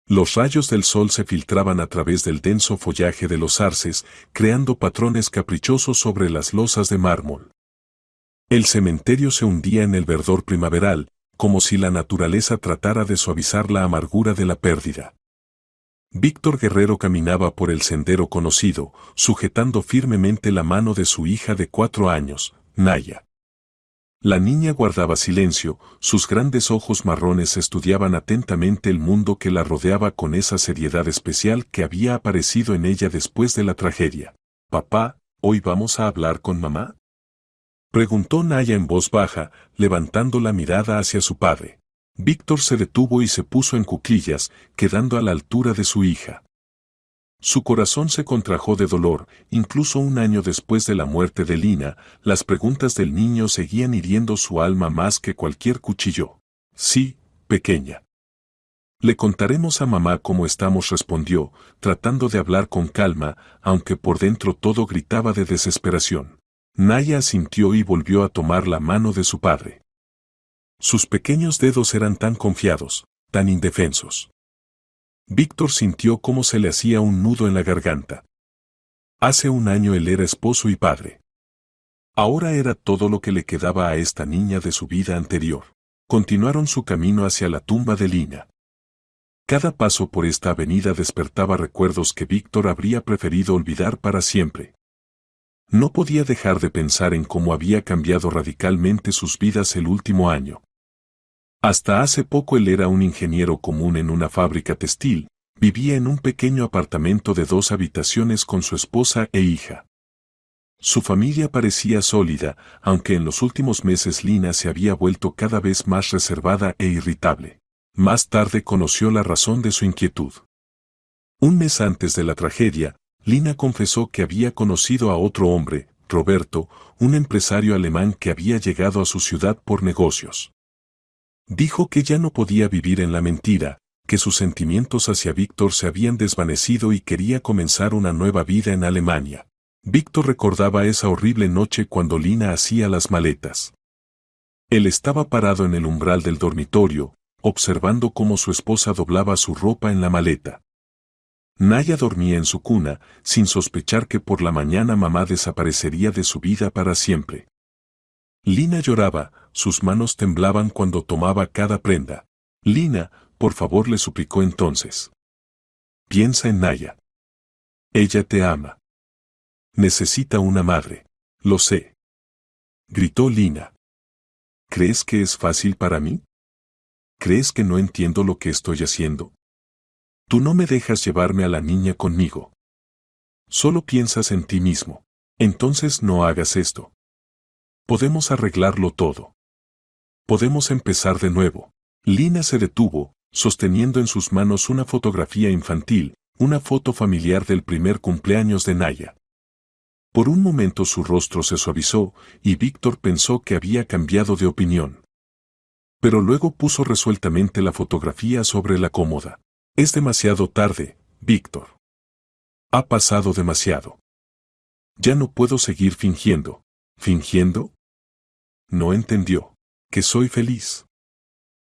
Los rayos del sol se filtraban a través del denso follaje de los arces, creando patrones caprichosos sobre las losas de mármol. El cementerio se hundía en el verdor primaveral, como si la naturaleza tratara de suavizar la amargura de la pérdida. Víctor Guerrero caminaba por el sendero conocido, sujetando firmemente la mano de su hija de 4 años, Naya. La niña guardaba silencio, sus grandes ojos marrones estudiaban atentamente el mundo que la rodeaba con esa seriedad especial que había aparecido en ella después de la tragedia. «Papá, ¿hoy vamos a hablar con mamá?», preguntó Naya en voz baja, levantando la mirada hacia su padre. Víctor se detuvo y se puso en cuclillas, quedando a la altura de su hija. Su corazón se contrajo de dolor, incluso un año después de la muerte de Lina, las preguntas del niño seguían hiriendo su alma más que cualquier cuchillo. «Sí, pequeña. Le contaremos a mamá cómo estamos», respondió, tratando de hablar con calma, aunque por dentro todo gritaba de desesperación. Naya asintió y volvió a tomar la mano de su padre. Sus pequeños dedos eran tan confiados, tan indefensos. Víctor sintió cómo se le hacía un nudo en la garganta. Hace un año él era esposo y padre. Ahora era todo lo que le quedaba a esta niña de su vida anterior. Continuaron su camino hacia la tumba de Lina. Cada paso por esta avenida despertaba recuerdos que Víctor habría preferido olvidar para siempre. No podía dejar de pensar en cómo había cambiado radicalmente sus vidas el último año. Hasta hace poco él era un ingeniero común en una fábrica textil, vivía en un pequeño apartamento de 2 habitaciones con su esposa e hija. Su familia parecía sólida, aunque en los últimos meses Lina se había vuelto cada vez más reservada e irritable. Más tarde conoció la razón de su inquietud. Un mes antes de la tragedia, Lina confesó que había conocido a otro hombre, Roberto, un empresario alemán que había llegado a su ciudad por negocios. Dijo que ya no podía vivir en la mentira, que sus sentimientos hacia Víctor se habían desvanecido y quería comenzar una nueva vida en Alemania. Víctor recordaba esa horrible noche cuando Lina hacía las maletas. Él estaba parado en el umbral del dormitorio, observando cómo su esposa doblaba su ropa en la maleta. Naya dormía en su cuna, sin sospechar que por la mañana mamá desaparecería de su vida para siempre. Lina lloraba, sus manos temblaban cuando tomaba cada prenda. «Lina, por favor», le suplicó entonces. «Piensa en Naya. Ella te ama. Necesita una madre». «Lo sé», gritó Lina. «¿Crees que es fácil para mí? ¿Crees que no entiendo lo que estoy haciendo? Tú no me dejas llevarme a la niña conmigo. Solo piensas en ti mismo. Entonces no hagas esto. Podemos arreglarlo todo. Podemos empezar de nuevo». Lina se detuvo, sosteniendo en sus manos una fotografía infantil, una foto familiar del primer cumpleaños de Naya. Por un momento su rostro se suavizó, y Víctor pensó que había cambiado de opinión. Pero luego puso resueltamente la fotografía sobre la cómoda. «Es demasiado tarde, Víctor. Ha pasado demasiado. Ya no puedo seguir fingiendo». «¿Fingiendo?». No entendió. «Que soy feliz.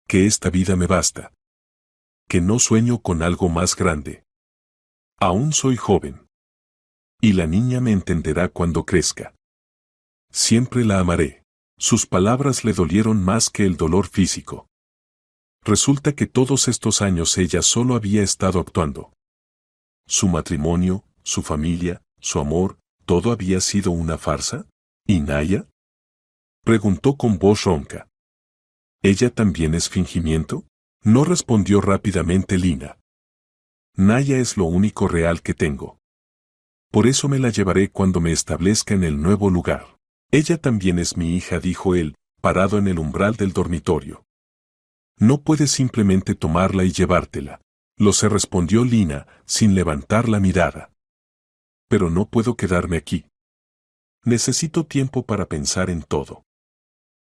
Que esta vida me basta. Que no sueño con algo más grande. Aún soy joven. Y la niña me entenderá cuando crezca. Siempre la amaré». Sus palabras le dolieron más que el dolor físico. Resulta que todos estos años ella solo había estado actuando. Su matrimonio, su familia, su amor, ¿todo había sido una farsa? ¿Y Naya?, preguntó con voz ronca. ¿Ella también es fingimiento? No, respondió rápidamente Lina. Naya es lo único real que tengo. Por eso me la llevaré cuando me establezca en el nuevo lugar. Ella también es mi hija, dijo él, parado en el umbral del dormitorio. No puedes simplemente tomarla y llevártela. Lo sé, respondió Lina, sin levantar la mirada. Pero no puedo quedarme aquí. Necesito tiempo para pensar en todo.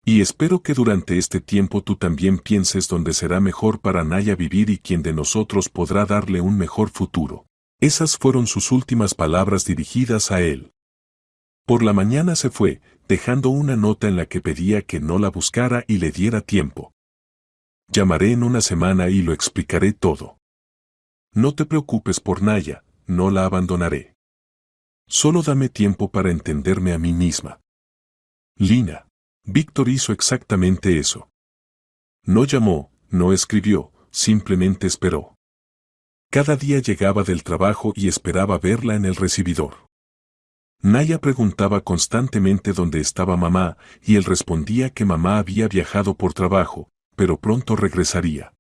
Y espero que durante este tiempo tú también pienses dónde será mejor para Naya vivir y quién de nosotros podrá darle un mejor futuro. Esas fueron sus últimas palabras dirigidas a él. Por la mañana se fue, dejando una nota en la que pedía que no la buscara y le diera tiempo. Llamaré en una semana y lo explicaré todo. No te preocupes por Naya, no la abandonaré. Solo dame tiempo para entenderme a mí misma. Lina. Víctor hizo exactamente eso. No llamó, no escribió, simplemente esperó. Cada día llegaba del trabajo y esperaba verla en el recibidor. Naya preguntaba constantemente dónde estaba mamá, y él respondía que mamá había viajado por trabajo, pero pronto regresaría.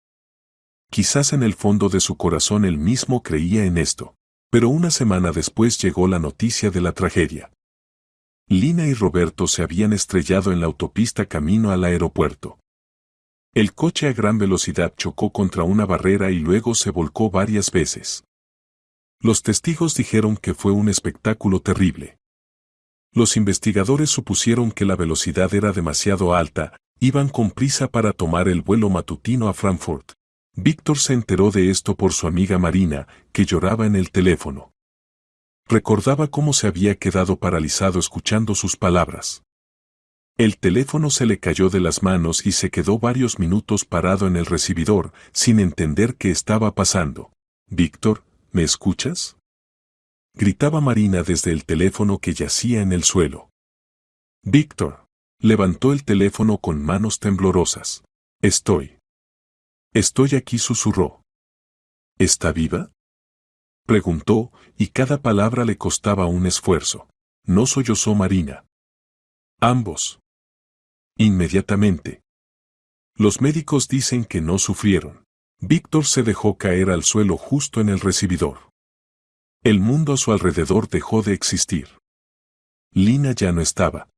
Quizás en el fondo de su corazón él mismo creía en esto. Pero una semana después llegó la noticia de la tragedia. Lina y Roberto se habían estrellado en la autopista camino al aeropuerto. El coche a gran velocidad chocó contra una barrera y luego se volcó varias veces. Los testigos dijeron que fue un espectáculo terrible. Los investigadores supusieron que la velocidad era demasiado alta, iban con prisa para tomar el vuelo matutino a Frankfurt. Víctor se enteró de esto por su amiga Marina, que lloraba en el teléfono. Recordaba cómo se había quedado paralizado escuchando sus palabras. El teléfono se le cayó de las manos y se quedó varios minutos parado en el recibidor, sin entender qué estaba pasando. «Víctor, ¿me escuchas?», gritaba Marina desde el teléfono que yacía en el suelo. Víctor levantó el teléfono con manos temblorosas. Estoy aquí, susurró. ¿Está viva?, preguntó, y cada palabra le costaba un esfuerzo. No sollozó Marina. Ambos. Inmediatamente. Los médicos dicen que no sufrieron. Víctor se dejó caer al suelo justo en el recibidor. El mundo a su alrededor dejó de existir. Lina ya no estaba.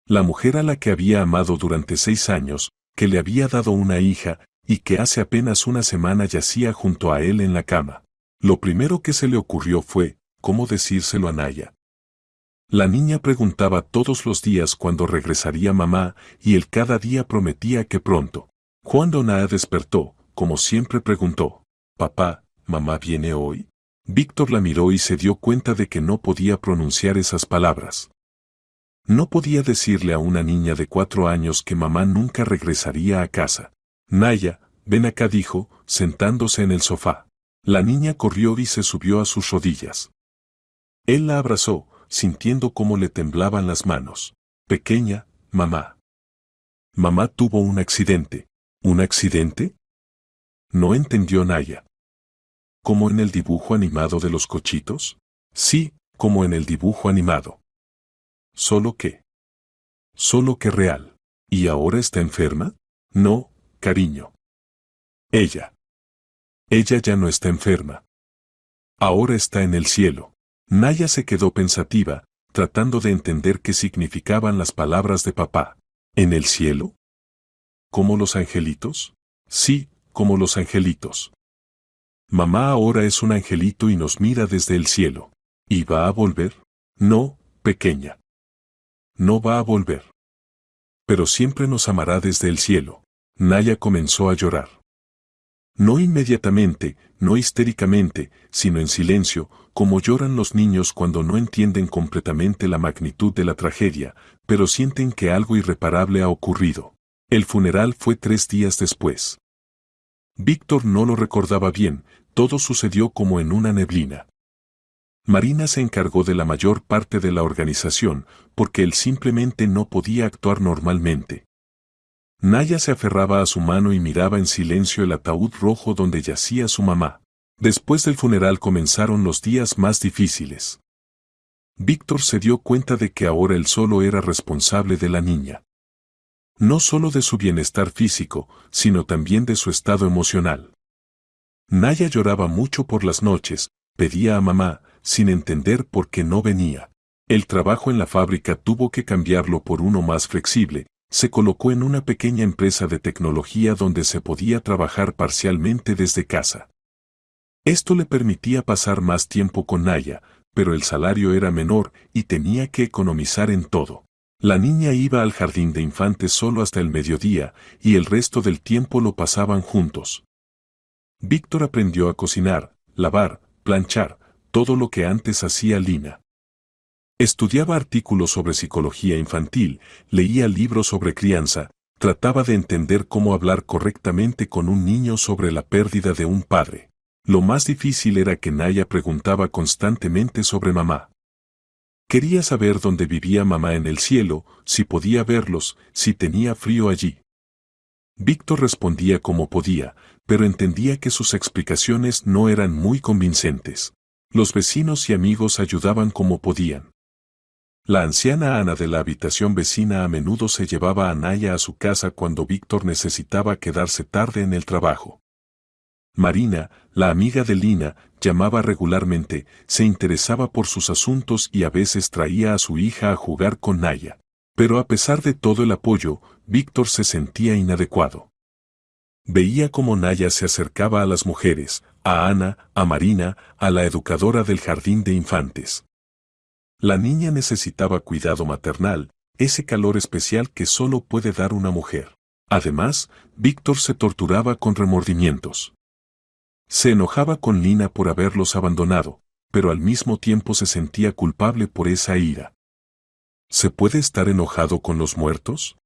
La mujer a la que había amado durante 6 años, que le había dado una hija, y que hace apenas una semana yacía junto a él en la cama. Lo primero que se le ocurrió fue, ¿cómo decírselo a Naya? La niña preguntaba todos los días cuándo regresaría mamá, y él cada día prometía que pronto. Cuando Naya despertó, como siempre preguntó, «Papá, ¿mamá viene hoy?». Víctor la miró y se dio cuenta de que no podía pronunciar esas palabras. No podía decirle a una niña de 4 años que mamá nunca regresaría a casa. «Naya, ven acá», dijo, sentándose en el sofá. La niña corrió y se subió a sus rodillas. Él la abrazó, sintiendo cómo le temblaban las manos. «Pequeña, mamá. Mamá tuvo un accidente». «¿Un accidente?», no entendió Naya. ¿Como en el dibujo animado de los cochitos? Sí, como en el dibujo animado. Solo que real. ¿Y ahora está enferma? No, cariño. Ella ya no está enferma. Ahora está en el cielo. Naya se quedó pensativa, tratando de entender qué significaban las palabras de papá. ¿En el cielo? ¿Como los angelitos? Sí, como los angelitos. Mamá ahora es un angelito y nos mira desde el cielo. ¿Y va a volver? No, pequeña. No va a volver. Pero siempre nos amará desde el cielo. Naya comenzó a llorar. No inmediatamente, no histéricamente, sino en silencio, como lloran los niños cuando no entienden completamente la magnitud de la tragedia, pero sienten que algo irreparable ha ocurrido. El funeral fue 3 días después. Víctor no lo recordaba bien, todo sucedió como en una neblina. Marina se encargó de la mayor parte de la organización, porque él simplemente no podía actuar normalmente. Naya se aferraba a su mano y miraba en silencio el ataúd rojo donde yacía su mamá. Después del funeral comenzaron los días más difíciles. Víctor se dio cuenta de que ahora él solo era responsable de la niña. No solo de su bienestar físico, sino también de su estado emocional. Naya lloraba mucho por las noches, pedía a mamá, sin entender por qué no venía. El trabajo en la fábrica tuvo que cambiarlo por uno más flexible. Se colocó en una pequeña empresa de tecnología donde se podía trabajar parcialmente desde casa. Esto le permitía pasar más tiempo con Naya, pero el salario era menor y tenía que economizar en todo. La niña iba al jardín de infantes solo hasta el mediodía y el resto del tiempo lo pasaban juntos. Víctor aprendió a cocinar, lavar, planchar, todo lo que antes hacía Lina. Estudiaba artículos sobre psicología infantil, leía libros sobre crianza, trataba de entender cómo hablar correctamente con un niño sobre la pérdida de un padre. Lo más difícil era que Naya preguntaba constantemente sobre mamá. Quería saber dónde vivía mamá en el cielo, si podía verlos, si tenía frío allí. Víctor respondía como podía, pero entendía que sus explicaciones no eran muy convincentes. Los vecinos y amigos ayudaban como podían. La anciana Ana de la habitación vecina a menudo se llevaba a Naya a su casa cuando Víctor necesitaba quedarse tarde en el trabajo. Marina, la amiga de Lina, llamaba regularmente, se interesaba por sus asuntos y a veces traía a su hija a jugar con Naya. Pero a pesar de todo el apoyo, Víctor se sentía inadecuado. Veía cómo Naya se acercaba a las mujeres, a Ana, a Marina, a la educadora del jardín de infantes. La niña necesitaba cuidado maternal, ese calor especial que solo puede dar una mujer. Además, Víctor se torturaba con remordimientos. Se enojaba con Lina por haberlos abandonado, pero al mismo tiempo se sentía culpable por esa ira. ¿Se puede estar enojado con los muertos?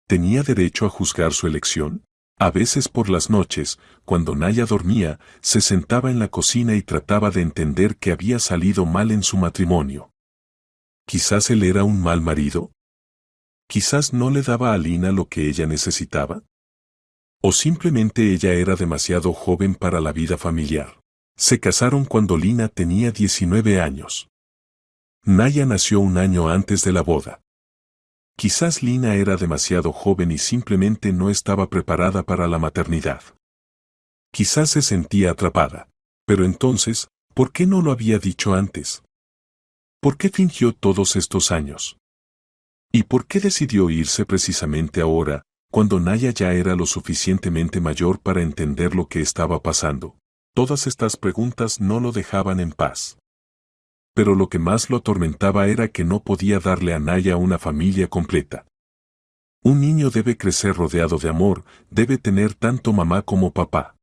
¿Tenía derecho a juzgar su elección? A veces por las noches, cuando Naya dormía, se sentaba en la cocina y trataba de entender qué había salido mal en su matrimonio. ¿Quizás él era un mal marido? ¿Quizás no le daba a Lina lo que ella necesitaba? ¿O simplemente ella era demasiado joven para la vida familiar? Se casaron cuando Lina tenía 19 años. Naya nació un año antes de la boda. Quizás Lina era demasiado joven y simplemente no estaba preparada para la maternidad. Quizás se sentía atrapada. Pero entonces, ¿por qué no lo había dicho antes? ¿Por qué fingió todos estos años? ¿Y por qué decidió irse precisamente ahora, cuando Naya ya era lo suficientemente mayor para entender lo que estaba pasando? Todas estas preguntas no lo dejaban en paz. Pero lo que más lo atormentaba era que no podía darle a Naya una familia completa. Un niño debe crecer rodeado de amor, debe tener tanto mamá como papá.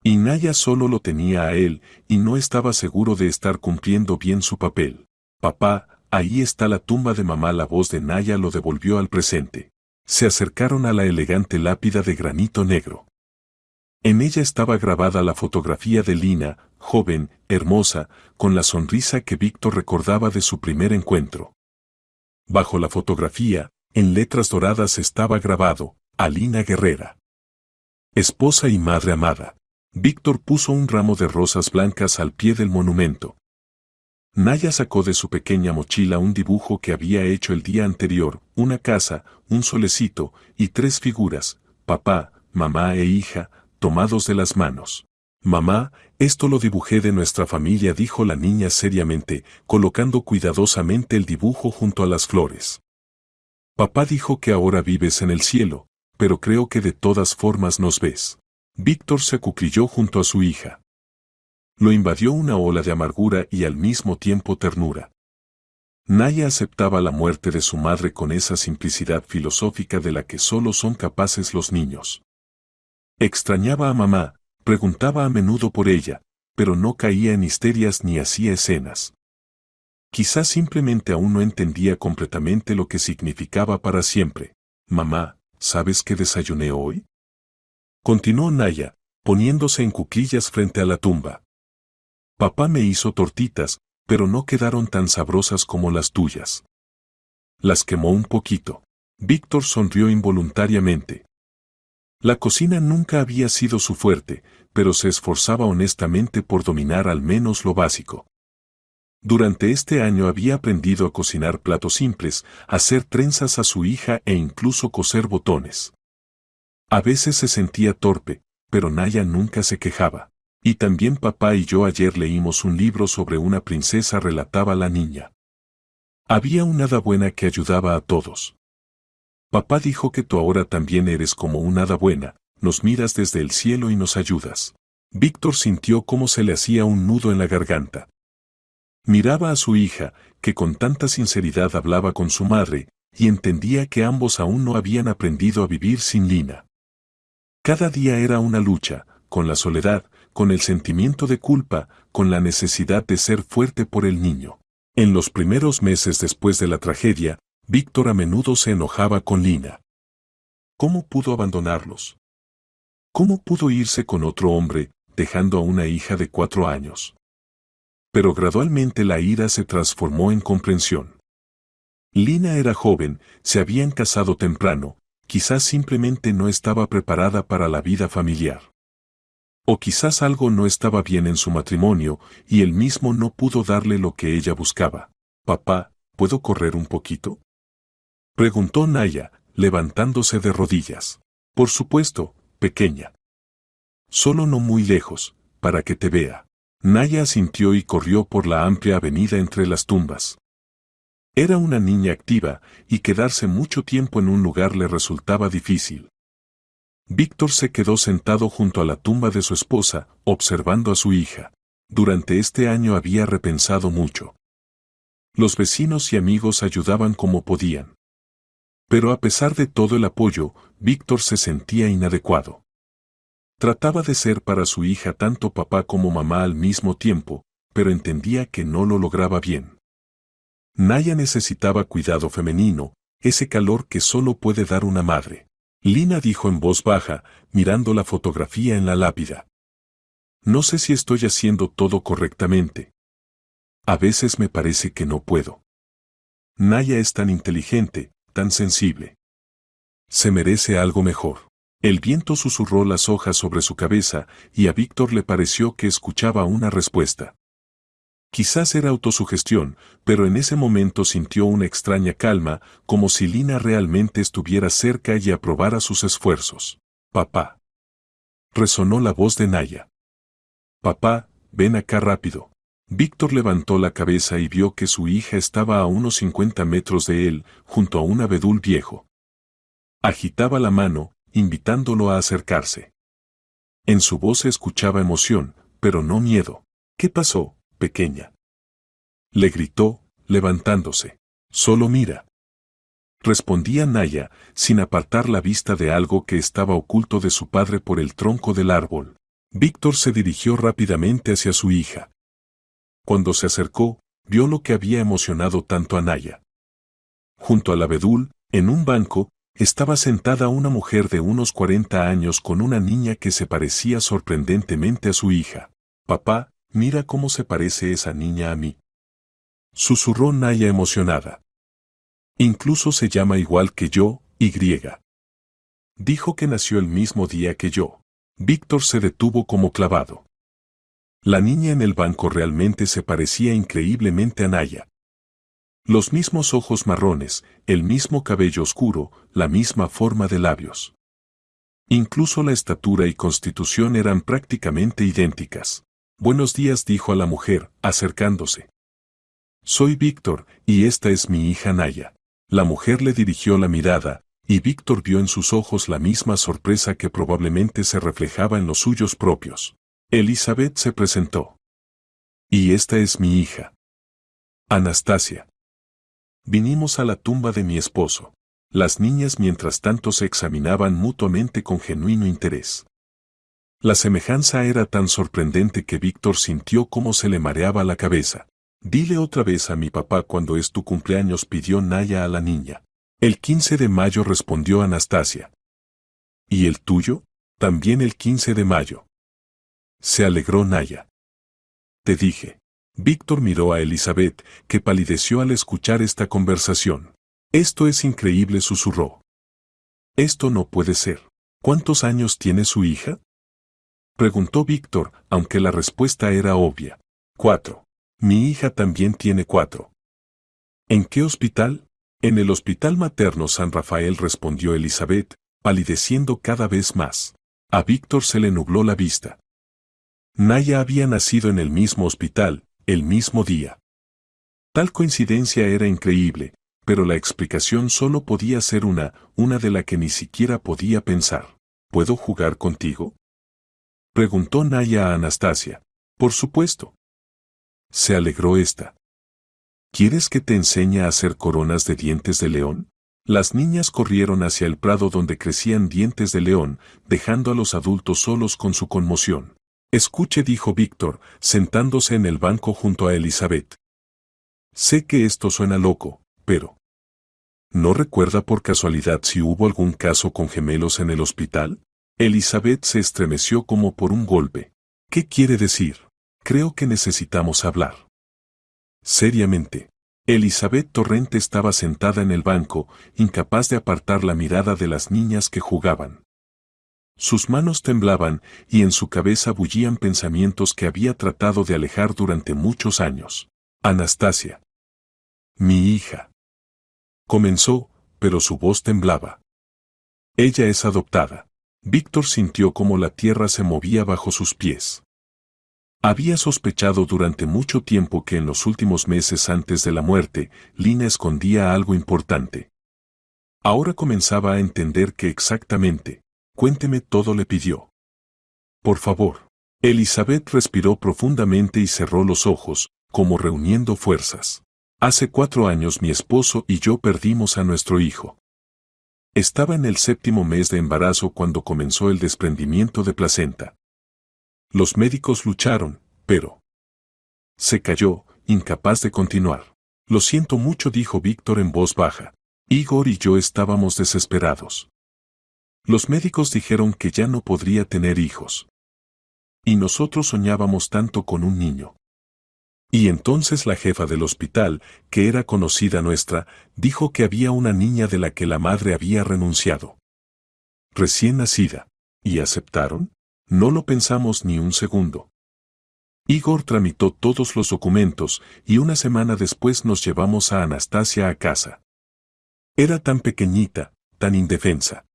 Y Naya solo lo tenía a él, y no estaba seguro de estar cumpliendo bien su papel. Papá, ahí está la tumba de mamá. La voz de Naya lo devolvió al presente. Se acercaron a la elegante lápida de granito negro. En ella estaba grabada la fotografía de Lina, joven, hermosa, con la sonrisa que Víctor recordaba de su primer encuentro. Bajo la fotografía, en letras doradas estaba grabado, Alina Guerrera. Esposa y madre amada. Víctor puso un ramo de rosas blancas al pie del monumento. Naya sacó de su pequeña mochila un dibujo que había hecho el día anterior, una casa, un solecito, y 3 figuras, papá, mamá e hija, tomados de las manos. Mamá, esto lo dibujé de nuestra familia, dijo la niña seriamente, colocando cuidadosamente el dibujo junto a las flores. Papá dijo que ahora vives en el cielo, pero creo que de todas formas nos ves. Víctor se acuclilló junto a su hija. Lo invadió una ola de amargura y al mismo tiempo ternura. Naya aceptaba la muerte de su madre con esa simplicidad filosófica de la que solo son capaces los niños. Extrañaba a mamá, preguntaba a menudo por ella, pero no caía en histerias ni hacía escenas. Quizás simplemente aún no entendía completamente lo que significaba para siempre. Mamá, ¿sabes qué desayuné hoy? Continuó Naya, poniéndose en cuclillas frente a la tumba. Papá me hizo tortitas, pero no quedaron tan sabrosas como las tuyas. Las quemó un poquito. Víctor sonrió involuntariamente. La cocina nunca había sido su fuerte, pero se esforzaba honestamente por dominar al menos lo básico. Durante este año había aprendido a cocinar platos simples, a hacer trenzas a su hija e incluso coser botones. A veces se sentía torpe, pero Naya nunca se quejaba. Y también papá y yo ayer leímos un libro sobre una princesa, relataba la niña. Había una hada buena que ayudaba a todos. Papá dijo que tú ahora también eres como una hada buena, nos miras desde el cielo y nos ayudas. Víctor sintió cómo se le hacía un nudo en la garganta. Miraba a su hija, que con tanta sinceridad hablaba con su madre, y entendía que ambos aún no habían aprendido a vivir sin Lina. Cada día era una lucha, con la soledad, con el sentimiento de culpa, con la necesidad de ser fuerte por el niño. En los primeros meses después de la tragedia, Víctor a menudo se enojaba con Lina. ¿Cómo pudo abandonarlos? ¿Cómo pudo irse con otro hombre, dejando a una hija de 4 años. Pero gradualmente la ira se transformó en comprensión. Lina era joven, se habían casado temprano, quizás simplemente no estaba preparada para la vida familiar. O quizás algo no estaba bien en su matrimonio y él mismo no pudo darle lo que ella buscaba. «Papá, ¿puedo correr un poquito?», preguntó Naya, levantándose de rodillas. «Por supuesto, pequeña. Solo no muy lejos, para que te vea». Naya asintió y corrió por la amplia avenida entre las tumbas. Era una niña activa, y quedarse mucho tiempo en un lugar le resultaba difícil. Víctor se quedó sentado junto a la tumba de su esposa, observando a su hija. Durante este año había repensado mucho. Los vecinos y amigos ayudaban como podían. Pero a pesar de todo el apoyo, Víctor se sentía inadecuado. Trataba de ser para su hija tanto papá como mamá al mismo tiempo, pero entendía que no lo lograba bien. Naya necesitaba cuidado femenino, ese calor que solo puede dar una madre. Lina dijo en voz baja, mirando la fotografía en la lápida. «No sé si estoy haciendo todo correctamente. A veces me parece que no puedo. Naya es tan inteligente, tan sensible. Se merece algo mejor». El viento susurró las hojas sobre su cabeza y a Víctor le pareció que escuchaba una respuesta. Quizás era autosugestión, pero en ese momento sintió una extraña calma, como si Lina realmente estuviera cerca y aprobara sus esfuerzos. «Papá». Resonó la voz de Naya. «Papá, ven acá rápido». Víctor levantó la cabeza y vio que su hija estaba a unos 50 metros de él, junto a un abedul viejo. Agitaba la mano, invitándolo a acercarse. En su voz se escuchaba emoción, pero no miedo. «¿Qué pasó, pequeña?», le gritó, levantándose. «Solo mira», respondía Naya, sin apartar la vista de algo que estaba oculto de su padre por el tronco del árbol. Víctor se dirigió rápidamente hacia su hija. Cuando se acercó, vio lo que había emocionado tanto a Naya. Junto al abedul, en un banco, estaba sentada una mujer de unos 40 años con una niña que se parecía sorprendentemente a su hija. «Papá, mira cómo se parece esa niña a mí», susurró Naya emocionada. «Incluso se llama igual que yo, Y. Dijo que nació el mismo día que yo». Víctor se detuvo como clavado. La niña en el banco realmente se parecía increíblemente a Naya. Los mismos ojos marrones, el mismo cabello oscuro, la misma forma de labios. Incluso la estatura y constitución eran prácticamente idénticas. «Buenos días», dijo a la mujer, acercándose. «Soy Víctor, y esta es mi hija Naya». La mujer le dirigió la mirada, y Víctor vio en sus ojos la misma sorpresa que probablemente se reflejaba en los suyos propios. Elizabeth se presentó. «Y esta es mi hija, Anastasia. Vinimos a la tumba de mi esposo». Las niñas mientras tanto se examinaban mutuamente con genuino interés. La semejanza era tan sorprendente que Víctor sintió cómo se le mareaba la cabeza. «Dile otra vez a mi papá cuando es tu cumpleaños», pidió Naya a la niña. «El 15 de mayo», respondió Anastasia. «¿Y el tuyo?». «También el 15 de mayo». Se alegró Naya. «Te dije». Víctor miró a Elizabeth, que palideció al escuchar esta conversación. «Esto es increíble», susurró. «Esto no puede ser». «¿Cuántos años tiene su hija?», preguntó Víctor, aunque la respuesta era obvia. 4. «Mi hija también tiene 4. «¿En qué hospital?». «En el Hospital Materno San Rafael», respondió Elizabeth, palideciendo cada vez más. A Víctor se le nubló la vista. Naya había nacido en el mismo hospital, el mismo día. Tal coincidencia era increíble, pero la explicación solo podía ser una de la que ni siquiera podía pensar. «¿Puedo jugar contigo?», preguntó Naya a Anastasia. «Por supuesto». Se alegró esta. «¿Quieres que te enseñe a hacer coronas de dientes de león?». Las niñas corrieron hacia el prado donde crecían dientes de león, dejando a los adultos solos con su conmoción. «Escuche», dijo Víctor, sentándose en el banco junto a Elizabeth. «Sé que esto suena loco, pero ¿no recuerda por casualidad si hubo algún caso con gemelos en el hospital?». Elizabeth se estremeció como por un golpe. ¿Qué quiere decir? Creo que necesitamos hablar. Seriamente. Elizabeth Torrente estaba sentada en el banco, incapaz de apartar la mirada de las niñas que jugaban. Sus manos temblaban y en su cabeza bullían pensamientos que había tratado de alejar durante muchos años. Anastasia. Mi hija. Comenzó, pero su voz temblaba. Ella es adoptada. Víctor sintió cómo la tierra se movía bajo sus pies. Había sospechado durante mucho tiempo que en los últimos meses antes de la muerte, Lina escondía algo importante. Ahora comenzaba a entender que exactamente. Cuénteme todo, le pidió. Por favor. Elizabeth respiró profundamente y cerró los ojos, como reuniendo fuerzas. Hace 4 años mi esposo y yo perdimos a nuestro hijo. Estaba en el 7º mes de embarazo cuando comenzó el desprendimiento de placenta. Los médicos lucharon, pero se cayó, incapaz de continuar. Lo siento mucho, dijo Víctor en voz baja. Igor y yo estábamos desesperados. Los médicos dijeron que ya no podría tener hijos. Y nosotros soñábamos tanto con un niño. Y entonces la jefa del hospital, que era conocida nuestra, dijo que había una niña de la que la madre había renunciado. Recién nacida. ¿Y aceptaron? No lo pensamos ni un segundo. Igor tramitó todos los documentos y una semana después nos llevamos a Anastasia a casa. Era tan pequeñita, tan indefensa.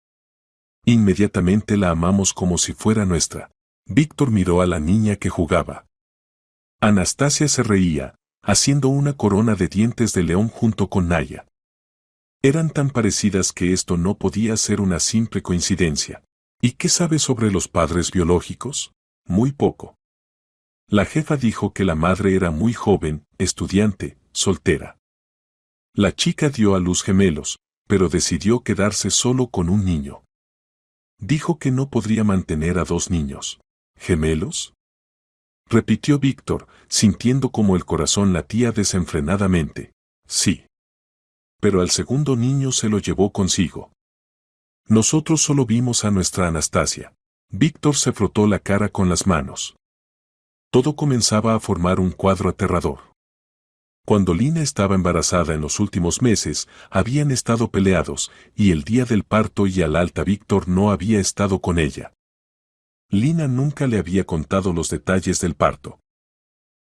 Inmediatamente la amamos como si fuera nuestra. Víctor miró a la niña que jugaba. Anastasia se reía, haciendo una corona de dientes de león junto con Naya. Eran tan parecidas que esto no podía ser una simple coincidencia. ¿Y qué sabe sobre los padres biológicos? Muy poco. La jefa dijo que la madre era muy joven, estudiante, soltera. La chica dio a luz gemelos, pero decidió quedarse solo con un niño. Dijo que no podría mantener a 2 niños. ¿Gemelos? Repitió Víctor, sintiendo como el corazón latía desenfrenadamente. Sí. Pero al segundo niño se lo llevó consigo. Nosotros solo vimos a nuestra Anastasia. Víctor se frotó la cara con las manos. Todo comenzaba a formar un cuadro aterrador. Cuando Lina estaba embarazada en los últimos meses, habían estado peleados, y el día del parto y al alta Víctor no había estado con ella. Lina nunca le había contado los detalles del parto.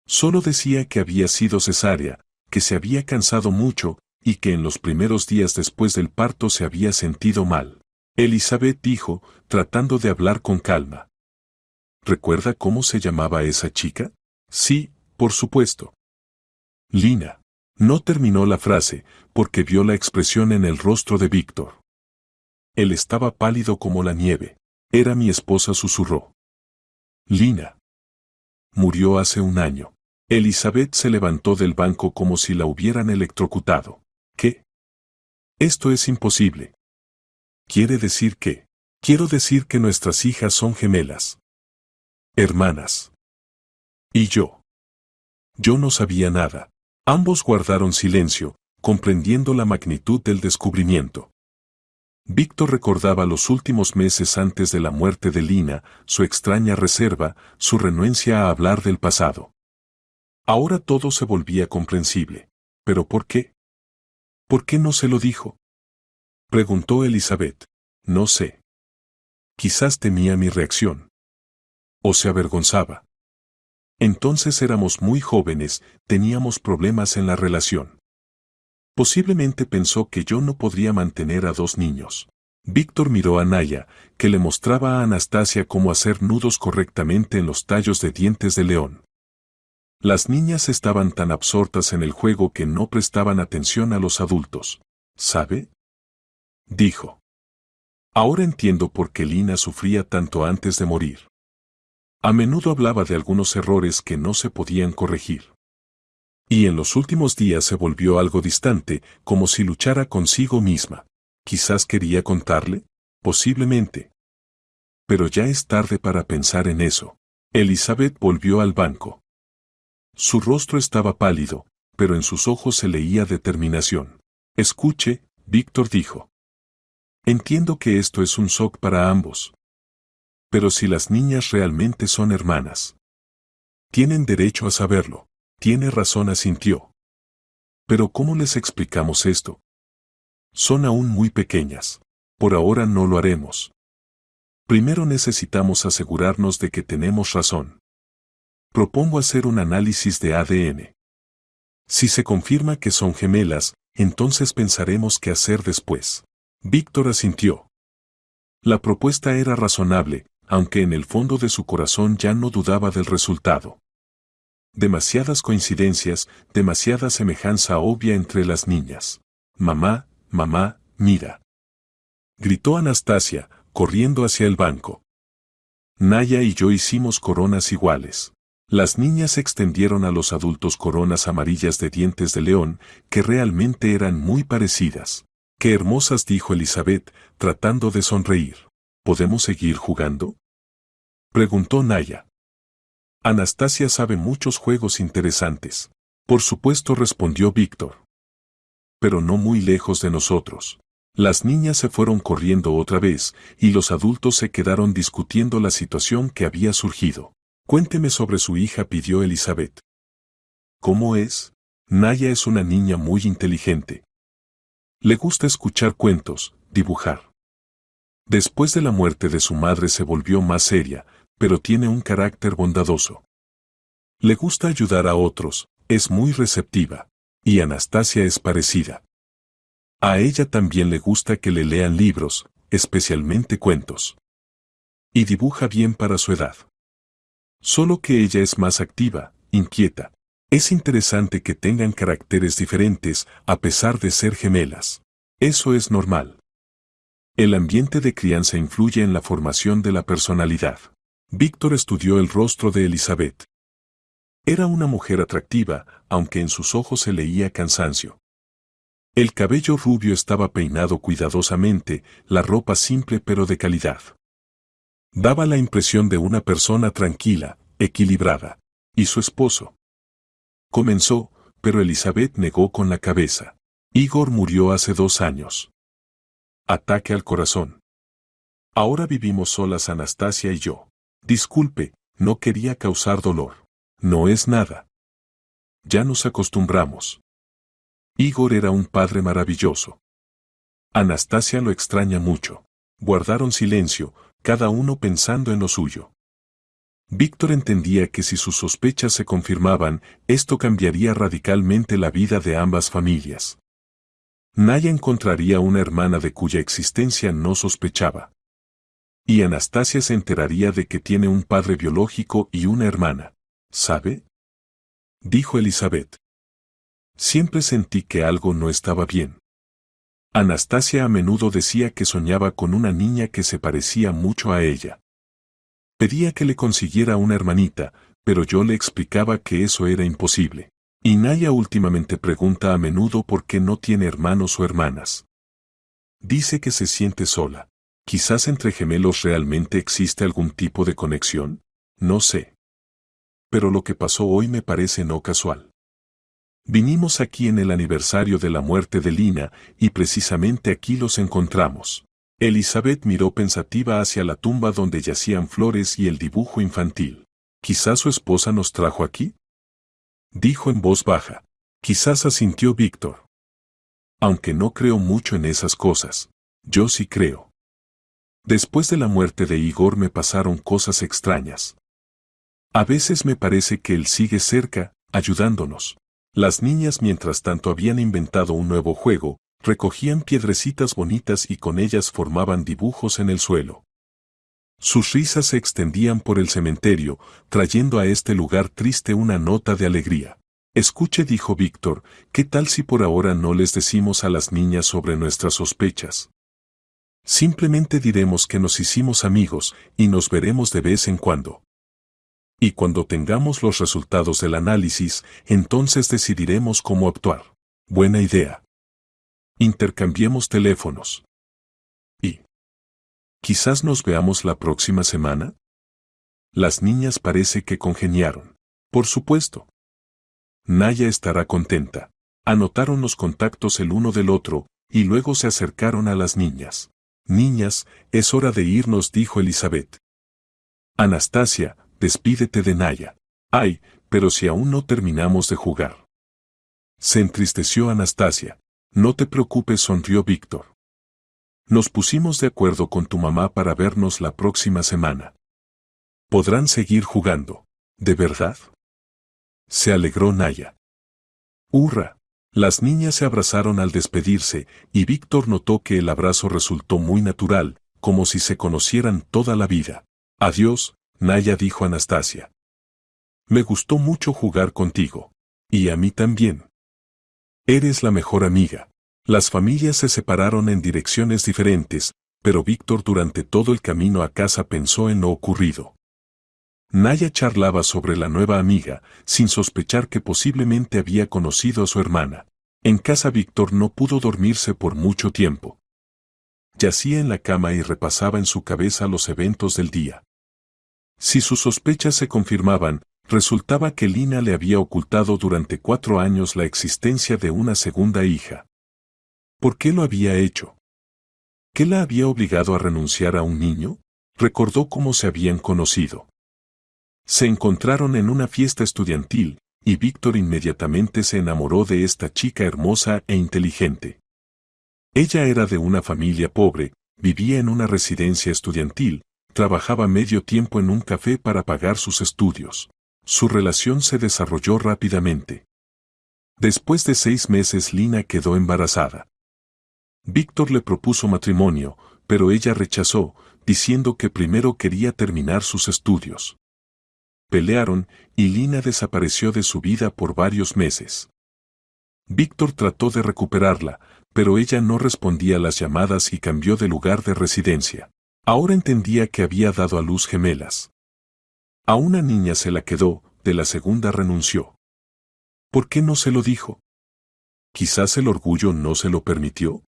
Solo decía que había sido cesárea, que se había cansado mucho, y que en los primeros días después del parto se había sentido mal. Elizabeth dijo, tratando de hablar con calma. ¿Recuerda cómo se llamaba esa chica? Sí, por supuesto. Lina. No terminó la frase, porque vio la expresión en el rostro de Víctor. Él estaba pálido como la nieve. Era mi esposa, susurró. Lina. Murió hace 1 año. Elizabeth se levantó del banco como si la hubieran electrocutado. ¿Qué? Esto es imposible. ¿Quiere decir qué? Quiero decir que nuestras hijas son gemelas. Hermanas. ¿Y yo? Yo no sabía nada. Ambos guardaron silencio, comprendiendo la magnitud del descubrimiento. Víctor recordaba los últimos meses antes de la muerte de Lina, su extraña reserva, su renuencia a hablar del pasado. Ahora todo se volvía comprensible. ¿Pero por qué? ¿Por qué no se lo dijo? Preguntó Elizabeth. No sé. Quizás temía mi reacción. O se avergonzaba. Entonces éramos muy jóvenes, teníamos problemas en la relación. Posiblemente pensó que yo no podría mantener a 2 niños. Víctor miró a Naya, que le mostraba a Anastasia cómo hacer nudos correctamente en los tallos de dientes de león. Las niñas estaban tan absortas en el juego que no prestaban atención a los adultos. ¿Sabe? Dijo. Ahora entiendo por qué Lina sufría tanto antes de morir. A menudo hablaba de algunos errores que no se podían corregir. Y en los últimos días se volvió algo distante, como si luchara consigo misma. Quizás quería contarle, posiblemente. Pero ya es tarde para pensar en eso. Elizabeth volvió al banco. Su rostro estaba pálido, pero en sus ojos se leía determinación. Escuche, Víctor dijo. Entiendo que esto es un shock para ambos. Pero si las niñas realmente son hermanas. Tienen derecho a saberlo. Tiene razón, asintió. Pero ¿cómo les explicamos esto? Son aún muy pequeñas. Por ahora no lo haremos. Primero necesitamos asegurarnos de que tenemos razón. Propongo hacer un análisis de ADN. Si se confirma que son gemelas, entonces pensaremos qué hacer después. Víctor asintió. La propuesta era razonable, aunque en el fondo de su corazón ya no dudaba del resultado. Demasiadas coincidencias, demasiada semejanza obvia entre las niñas. Mamá, mamá, mira. Gritó Anastasia, corriendo hacia el banco. Naya y yo hicimos coronas iguales. Las niñas extendieron a los adultos coronas amarillas de dientes de león, que realmente eran muy parecidas. ¡Qué hermosas!, dijo Elizabeth, tratando de sonreír. ¿Podemos seguir jugando?, preguntó Naya. Anastasia sabe muchos juegos interesantes. Por supuesto, respondió Víctor. Pero no muy lejos de nosotros. Las niñas se fueron corriendo otra vez, y los adultos se quedaron discutiendo la situación que había surgido. Cuénteme sobre su hija, pidió Elizabeth. ¿Cómo es? Naya es una niña muy inteligente. Le gusta escuchar cuentos, dibujar. Después de la muerte de su madre se volvió más seria, pero tiene un carácter bondadoso. Le gusta ayudar a otros, es muy receptiva. Y Anastasia es parecida. A ella también le gusta que le lean libros, especialmente cuentos. Y dibuja bien para su edad. Solo que ella es más activa, inquieta. Es interesante que tengan caracteres diferentes a pesar de ser gemelas. Eso es normal. El ambiente de crianza influye en la formación de la personalidad. Víctor estudió el rostro de Elizabeth. Era una mujer atractiva, aunque en sus ojos se leía cansancio. El cabello rubio estaba peinado cuidadosamente, la ropa simple pero de calidad. Daba la impresión de una persona tranquila, equilibrada. ¿Y su esposo? Comenzó, pero Elizabeth negó con la cabeza. Igor murió hace 2 años. Ataque al corazón. Ahora vivimos solas Anastasia y yo. Disculpe, no quería causar dolor. No es nada. Ya nos acostumbramos. Igor era un padre maravilloso. Anastasia lo extraña mucho. Guardaron silencio, cada uno pensando en lo suyo. Víctor entendía que si sus sospechas se confirmaban, esto cambiaría radicalmente la vida de ambas familias. Naya encontraría una hermana de cuya existencia no sospechaba. Y Anastasia se enteraría de que tiene un padre biológico y una hermana. ¿Sabe?, dijo Elizabeth. Siempre sentí que algo no estaba bien. Anastasia a menudo decía que soñaba con una niña que se parecía mucho a ella. Pedía que le consiguiera una hermanita, pero yo le explicaba que eso era imposible. Y Naya últimamente pregunta a menudo por qué no tiene hermanos o hermanas. Dice que se siente sola. Quizás entre gemelos realmente existe algún tipo de conexión, no sé. Pero lo que pasó hoy me parece no casual. Vinimos aquí en el aniversario de la muerte de Lina, y precisamente aquí los encontramos. Elizabeth miró pensativa hacia la tumba donde yacían flores y el dibujo infantil. ¿Quizás su esposa nos trajo aquí?, dijo en voz baja. Quizás, asintió Víctor. Aunque no creo mucho en esas cosas. Yo sí creo. Después de la muerte de Igor me pasaron cosas extrañas. A veces me parece que él sigue cerca, ayudándonos. Las niñas mientras tanto habían inventado un nuevo juego, recogían piedrecitas bonitas y con ellas formaban dibujos en el suelo. Sus risas se extendían por el cementerio, trayendo a este lugar triste una nota de alegría. Escuche, dijo Víctor, ¿qué tal si por ahora no les decimos a las niñas sobre nuestras sospechas? Simplemente diremos que nos hicimos amigos y nos veremos de vez en cuando. Y cuando tengamos los resultados del análisis, entonces decidiremos cómo actuar. Buena idea. Intercambiemos teléfonos. Y quizás nos veamos la próxima semana. Las niñas parece que congeniaron. Por supuesto. Naya estará contenta. Anotaron los contactos el uno del otro, y luego se acercaron a las niñas. Niñas, es hora de irnos, dijo Elizabeth. Anastasia, despídete de Naya. Ay, pero si aún no terminamos de jugar. Se entristeció Anastasia. No te preocupes, sonrió Víctor. Nos pusimos de acuerdo con tu mamá para vernos la próxima semana. Podrán seguir jugando. ¿De verdad? Se alegró Naya. ¡Hurra! Las niñas se abrazaron al despedirse, y Víctor notó que el abrazo resultó muy natural, como si se conocieran toda la vida. Adiós, Naya, dijo Anastasia. Me gustó mucho jugar contigo. Y a mí también. Eres la mejor amiga. Las familias se separaron en direcciones diferentes, pero Víctor durante todo el camino a casa pensó en lo ocurrido. Naya charlaba sobre la nueva amiga, sin sospechar que posiblemente había conocido a su hermana. En casa Víctor no pudo dormirse por mucho tiempo. Yacía en la cama y repasaba en su cabeza los eventos del día. Si sus sospechas se confirmaban, resultaba que Lina le había ocultado durante 4 años la existencia de una segunda hija. ¿Por qué lo había hecho? ¿Qué la había obligado a renunciar a un niño? Recordó cómo se habían conocido. Se encontraron en una fiesta estudiantil, y Víctor inmediatamente se enamoró de esta chica hermosa e inteligente. Ella era de una familia pobre, vivía en una residencia estudiantil, trabajaba medio tiempo en un café para pagar sus estudios. Su relación se desarrolló rápidamente. Después de 6 meses Lina quedó embarazada. Víctor le propuso matrimonio, pero ella rechazó, diciendo que primero quería terminar sus estudios. Pelearon, y Lina desapareció de su vida por varios meses. Víctor trató de recuperarla, pero ella no respondía a las llamadas y cambió de lugar de residencia. Ahora entendía que había dado a luz gemelas. A una niña se la quedó, de la segunda renunció. ¿Por qué no se lo dijo? Quizás el orgullo no se lo permitió.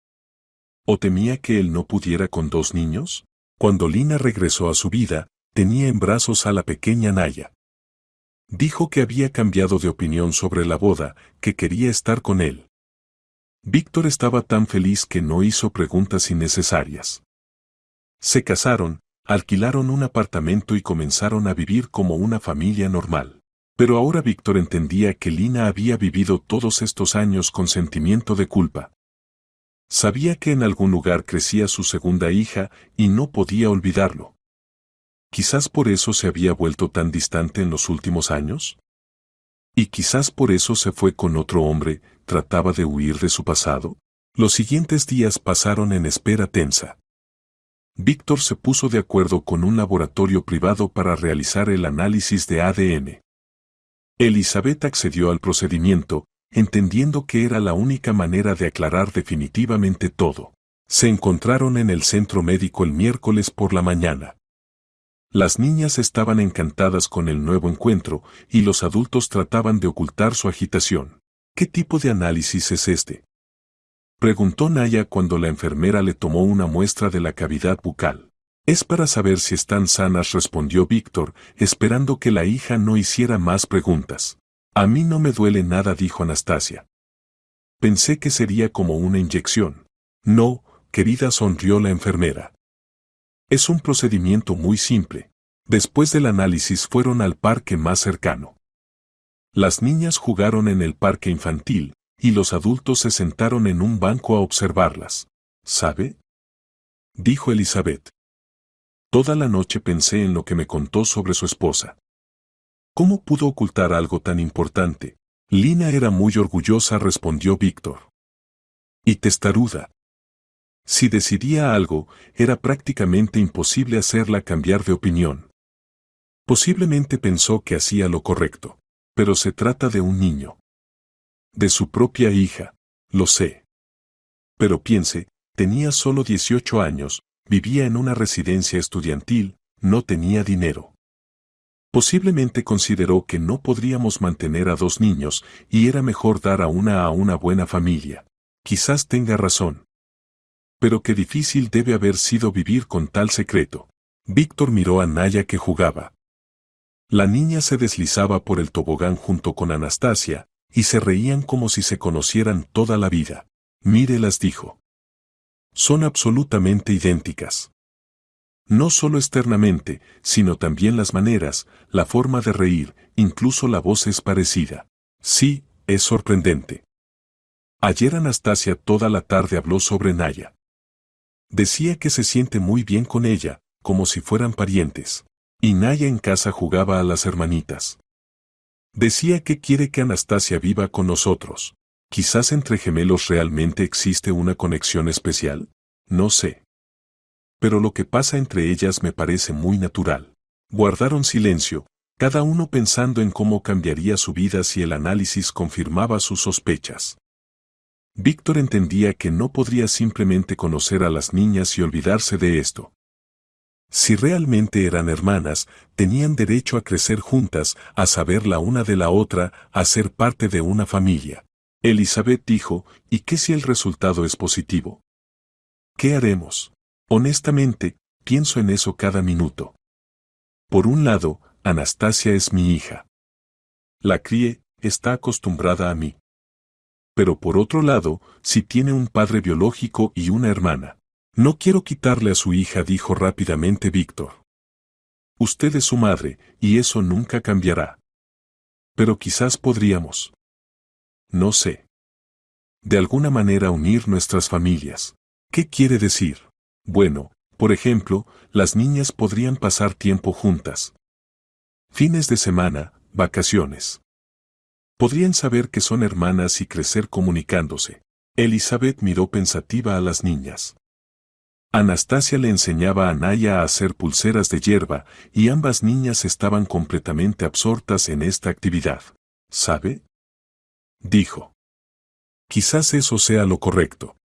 ¿O temía que él no pudiera con 2 niños? Cuando Lina regresó a su vida, tenía en brazos a la pequeña Naya. Dijo que había cambiado de opinión sobre la boda, que quería estar con él. Víctor estaba tan feliz que no hizo preguntas innecesarias. Se casaron, alquilaron un apartamento y comenzaron a vivir como una familia normal. Pero ahora Víctor entendía que Lina había vivido todos estos años con sentimiento de culpa. Sabía que en algún lugar crecía su segunda hija y no podía olvidarlo. Quizás por eso se había vuelto tan distante en los últimos años. Y quizás por eso se fue con otro hombre, trataba de huir de su pasado. Los siguientes días pasaron en espera tensa. Víctor se puso de acuerdo con un laboratorio privado para realizar el análisis de ADN. Elizabeth accedió al procedimiento, entendiendo que era la única manera de aclarar definitivamente todo. Se encontraron en el centro médico el miércoles por la mañana. Las niñas estaban encantadas con el nuevo encuentro, y los adultos trataban de ocultar su agitación. ¿Qué tipo de análisis es este?, preguntó Naya cuando la enfermera le tomó una muestra de la cavidad bucal. Es para saber si están sanas, respondió Víctor, esperando que la hija no hiciera más preguntas. A mí no me duele nada, dijo Anastasia. Pensé que sería como una inyección. No, querida, sonrió la enfermera. Es un procedimiento muy simple. Después del análisis fueron al parque más cercano. Las niñas jugaron en el parque infantil, y los adultos se sentaron en un banco a observarlas. ¿Sabe?, dijo Elizabeth. Toda la noche pensé en lo que me contó sobre su esposa. ¿Cómo pudo ocultar algo tan importante? Lina era muy orgullosa, respondió Víctor. Y testaruda. Si decidía algo, era prácticamente imposible hacerla cambiar de opinión. Posiblemente pensó que hacía lo correcto, pero se trata de un niño. De su propia hija, lo sé. Pero piense, tenía solo 18 años, vivía en una residencia estudiantil, no tenía dinero. Posiblemente consideró que no podríamos mantener a 2 niños, y era mejor dar a una buena familia. Quizás tenga razón. Pero qué difícil debe haber sido vivir con tal secreto. Víctor miró a Naya que jugaba. La niña se deslizaba por el tobogán junto con Anastasia, y se reían como si se conocieran toda la vida. Mírelas, dijo. Son absolutamente idénticas. No solo externamente, sino también las maneras, la forma de reír, incluso la voz es parecida. Sí, es sorprendente. Ayer Anastasia toda la tarde habló sobre Naya. Decía que se siente muy bien con ella, como si fueran parientes. Y Naya en casa jugaba a las hermanitas. Decía que quiere que Anastasia viva con nosotros. Quizás entre gemelos realmente existe una conexión especial. No sé. Pero lo que pasa entre ellas me parece muy natural. Guardaron silencio, cada uno pensando en cómo cambiaría su vida si el análisis confirmaba sus sospechas. Víctor entendía que no podría simplemente conocer a las niñas y olvidarse de esto. Si realmente eran hermanas, tenían derecho a crecer juntas, a saber la una de la otra, a ser parte de una familia. Elizabeth dijo, ¿y qué si el resultado es positivo? ¿Qué haremos? Honestamente, pienso en eso cada minuto. Por un lado, Anastasia es mi hija. La crié, está acostumbrada a mí. Pero por otro lado, si tiene un padre biológico y una hermana. No quiero quitarle a su hija, dijo rápidamente Víctor. Usted es su madre, y eso nunca cambiará. Pero quizás podríamos. No sé. De alguna manera unir nuestras familias. ¿Qué quiere decir? Bueno, por ejemplo, las niñas podrían pasar tiempo juntas. Fines de semana, vacaciones. Podrían saber que son hermanas y crecer comunicándose. Elizabeth miró pensativa a las niñas. Anastasia le enseñaba a Naya a hacer pulseras de hierba, y ambas niñas estaban completamente absortas en esta actividad. ¿Sabe? Dijo. Quizás eso sea lo correcto.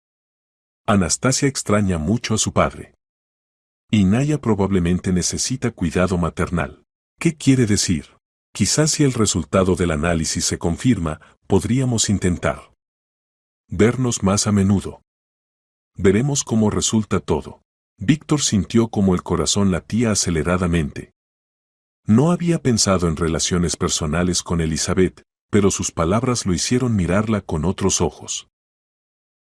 Anastasia extraña mucho a su padre. Y Naya probablemente necesita cuidado maternal. ¿Qué quiere decir? Quizás si el resultado del análisis se confirma, podríamos intentar vernos más a menudo. Veremos cómo resulta todo. Víctor sintió como el corazón latía aceleradamente. No había pensado en relaciones personales con Elizabeth, pero sus palabras lo hicieron mirarla con otros ojos.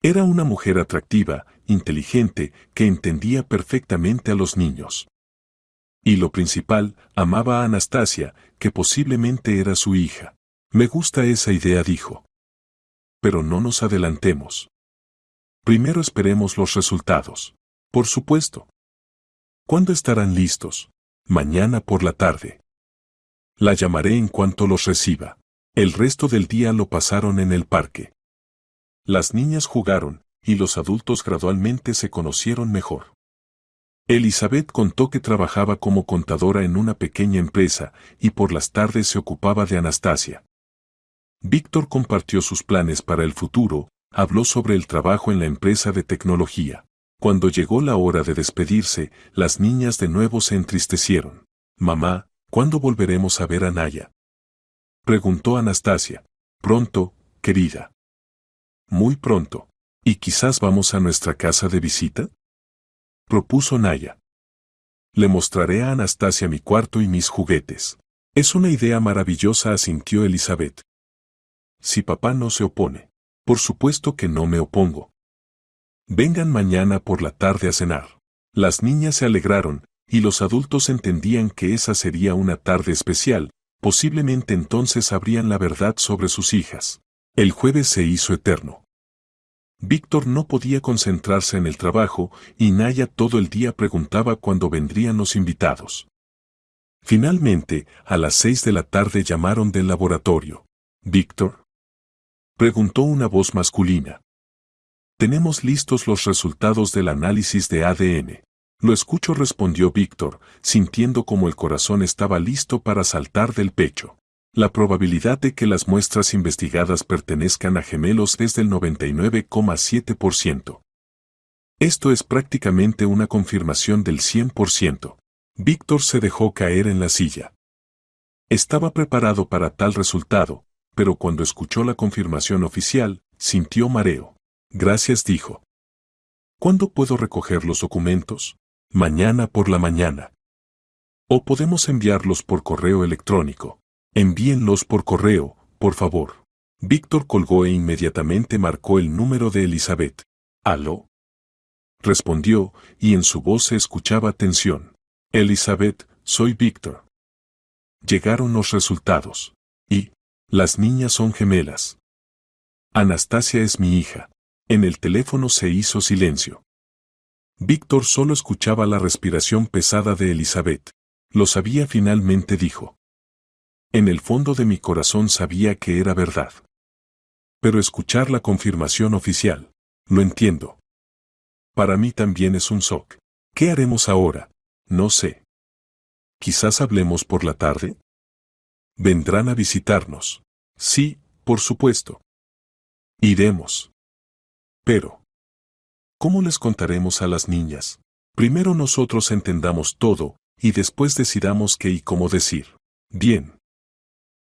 Era una mujer atractiva, inteligente, que entendía perfectamente a los niños. Y lo principal, amaba a Anastasia, que posiblemente era su hija. Me gusta esa idea, dijo. Pero no nos adelantemos. Primero esperemos los resultados. Por supuesto. ¿Cuándo estarán listos? Mañana por la tarde. La llamaré en cuanto los reciba. El resto del día lo pasaron en el parque. Las niñas jugaron, y los adultos gradualmente se conocieron mejor. Elizabeth contó que trabajaba como contadora en una pequeña empresa, y por las tardes se ocupaba de Anastasia. Víctor compartió sus planes para el futuro, habló sobre el trabajo en la empresa de tecnología. Cuando llegó la hora de despedirse, las niñas de nuevo se entristecieron. Mamá, ¿cuándo volveremos a ver a Naya? Preguntó Anastasia. Pronto, querida. Muy pronto. ¿Y quizás vamos a nuestra casa de visita? Propuso Naya. Le mostraré a Anastasia mi cuarto y mis juguetes. Es una idea maravillosa, asintió Elizabeth. Si papá no se opone. Por supuesto que no me opongo. Vengan mañana por la tarde a cenar. Las niñas se alegraron, y los adultos entendían que esa sería una tarde especial, posiblemente entonces sabrían la verdad sobre sus hijas. El jueves se hizo eterno. Víctor no podía concentrarse en el trabajo, y Naya todo el día preguntaba cuándo vendrían los invitados. Finalmente, a las 6 de la tarde llamaron del laboratorio. ¿Víctor? Preguntó una voz masculina. Tenemos listos los resultados del análisis de ADN. Lo escucho, respondió Víctor, sintiendo como el corazón estaba listo para saltar del pecho. La probabilidad de que las muestras investigadas pertenezcan a gemelos es del 99,7%. Esto es prácticamente una confirmación del 100%. Víctor se dejó caer en la silla. Estaba preparado para tal resultado, pero cuando escuchó la confirmación oficial, sintió mareo. Gracias, dijo. ¿Cuándo puedo recoger los documentos? Mañana por la mañana. ¿O podemos enviarlos por correo electrónico? Envíenlos por correo, por favor. Víctor colgó e inmediatamente marcó el número de Elizabeth. ¿Aló? respondió, y en su voz se escuchaba tensión. Elizabeth, soy Víctor. Llegaron los resultados. Y las niñas son gemelas. Anastasia es mi hija. En el teléfono se hizo silencio. Víctor solo escuchaba la respiración pesada de Elizabeth. Lo sabía, finalmente dijo. En el fondo de mi corazón sabía que era verdad. Pero escuchar la confirmación oficial, lo entiendo. Para mí también es un shock. ¿Qué haremos ahora? No sé. Quizás hablemos por la tarde. ¿Vendrán a visitarnos? Sí, por supuesto. Iremos. Pero, ¿cómo les contaremos a las niñas? Primero nosotros entendamos todo, y después decidamos qué y cómo decir. Bien.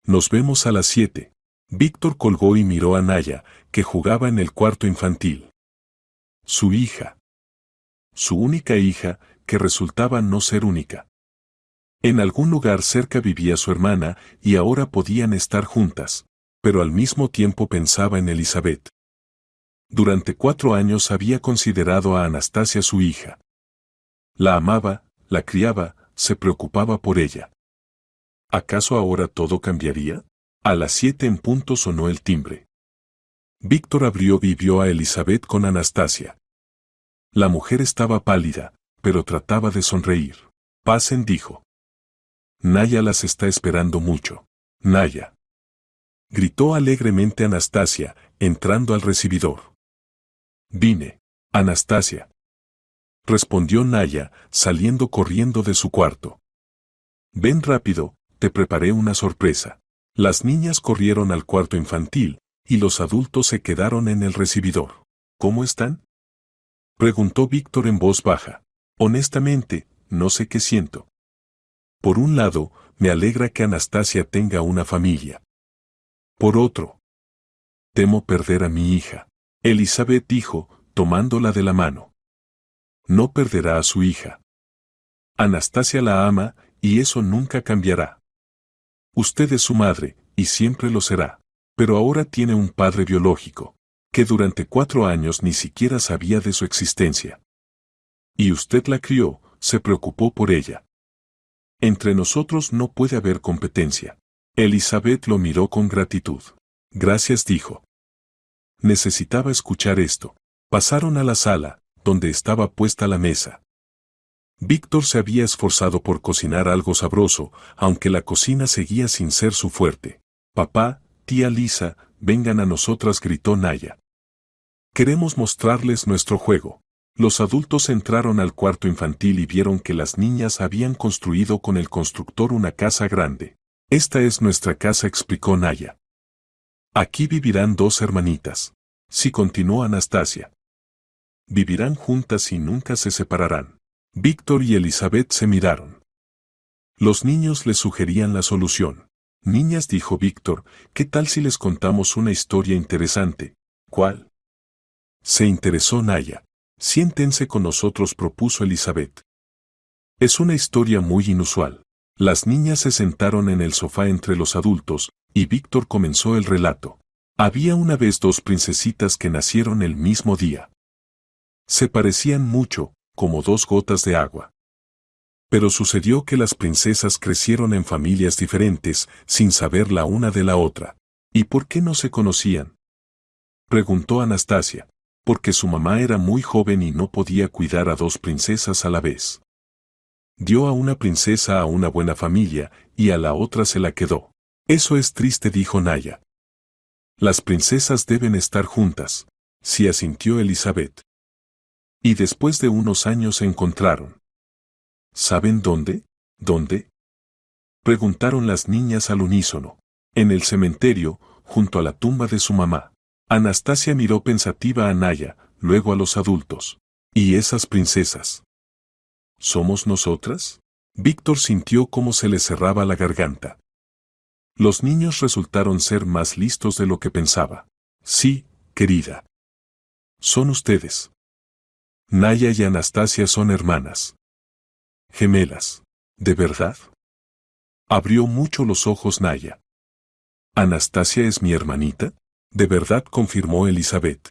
Nos vemos a las 7. Víctor colgó y miró a Naya, que jugaba en el cuarto infantil. Su hija. Su única hija, que resultaba no ser única. En algún lugar cerca vivía su hermana, y ahora podían estar juntas, pero al mismo tiempo pensaba en Elizabeth. Durante 4 años había considerado a Anastasia su hija. La amaba, la criaba, se preocupaba por ella. ¿Acaso ahora todo cambiaría? A las 7 en punto sonó el timbre. Víctor abrió y vio a Elizabeth con Anastasia. La mujer estaba pálida, pero trataba de sonreír. Pasen, dijo. Naya las está esperando mucho. Naya. Gritó alegremente Anastasia, entrando al recibidor. Vine, Anastasia. Respondió Naya, saliendo corriendo de su cuarto. Ven rápido, te preparé una sorpresa. Las niñas corrieron al cuarto infantil, y los adultos se quedaron en el recibidor. ¿Cómo están? Preguntó Víctor en voz baja. Honestamente, no sé qué siento. Por un lado, me alegra que Anastasia tenga una familia. Por otro, temo perder a mi hija. Elizabeth dijo, tomándola de la mano. No perderá a su hija. Anastasia la ama, y eso nunca cambiará. Usted es su madre, y siempre lo será. Pero ahora tiene un padre biológico, que durante 4 años ni siquiera sabía de su existencia. Y usted la crió, se preocupó por ella. Entre nosotros no puede haber competencia. Elizabeth lo miró con gratitud. Gracias, dijo. Necesitaba escuchar esto. Pasaron a la sala, donde estaba puesta la mesa. Víctor se había esforzado por cocinar algo sabroso, aunque la cocina seguía sin ser su fuerte. Papá, tía Lisa, vengan a nosotras, gritó Naya. Queremos mostrarles nuestro juego. Los adultos entraron al cuarto infantil y vieron que las niñas habían construido con el constructor una casa grande. Esta es nuestra casa, explicó Naya. Aquí vivirán 2 hermanitas. Sí, continuó Anastasia. Vivirán juntas y nunca se separarán. Víctor y Elizabeth se miraron. Los niños les sugerían la solución. Niñas, dijo Víctor, ¿qué tal si les contamos una historia interesante? ¿Cuál? Se interesó Naya. Siéntense con nosotros, propuso Elizabeth. Es una historia muy inusual. Las niñas se sentaron en el sofá entre los adultos, y Víctor comenzó el relato. Había una vez 2 princesitas que nacieron el mismo día. Se parecían mucho, como 2 gotas de agua. Pero sucedió que las princesas crecieron en familias diferentes, sin saber la una de la otra. ¿Y por qué no se conocían? Preguntó Anastasia. Porque su mamá era muy joven y no podía cuidar a 2 princesas a la vez. Dio a una princesa a una buena familia, y a la otra se la quedó. Eso es triste, dijo Naya. Las princesas deben estar juntas. Sí, asintió Elizabeth. Y después de unos años se encontraron. ¿Saben dónde? ¿Dónde? Preguntaron las niñas al unísono. En el cementerio, junto a la tumba de su mamá. Anastasia miró pensativa a Naya, luego a los adultos. ¿Y esas princesas? ¿Somos nosotras? Víctor sintió cómo se le cerraba la garganta. Los niños resultaron ser más listos de lo que pensaba. Sí, querida. Son ustedes. Naya y Anastasia son hermanas. Gemelas. ¿De verdad? Abrió mucho los ojos Naya. ¿Anastasia es mi hermanita? De verdad, confirmó Elizabeth.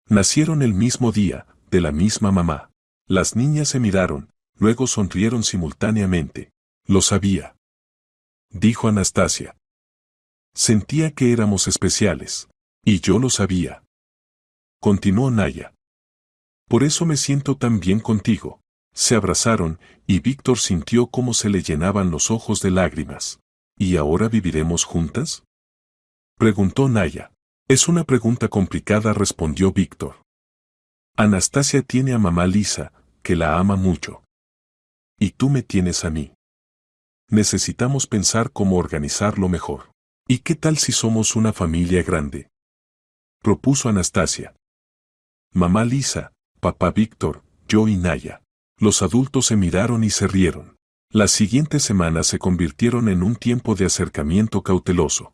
Nacieron el mismo día, de la misma mamá. Las niñas se miraron, luego sonrieron simultáneamente. Lo sabía, dijo Anastasia. Sentía que éramos especiales. Y yo lo sabía. Continuó Naya. Por eso me siento tan bien contigo. Se abrazaron, y Víctor sintió cómo se le llenaban los ojos de lágrimas. ¿Y ahora viviremos juntas? Preguntó Naya. Es una pregunta complicada, respondió Víctor. Anastasia tiene a mamá Lisa, que la ama mucho. Y tú me tienes a mí. Necesitamos pensar cómo organizarlo mejor. ¿Y qué tal si somos una familia grande? Propuso Anastasia. Mamá Lisa, papá Víctor, yo y Naya. Los adultos se miraron y se rieron. Las siguientes semanas se convirtieron en un tiempo de acercamiento cauteloso.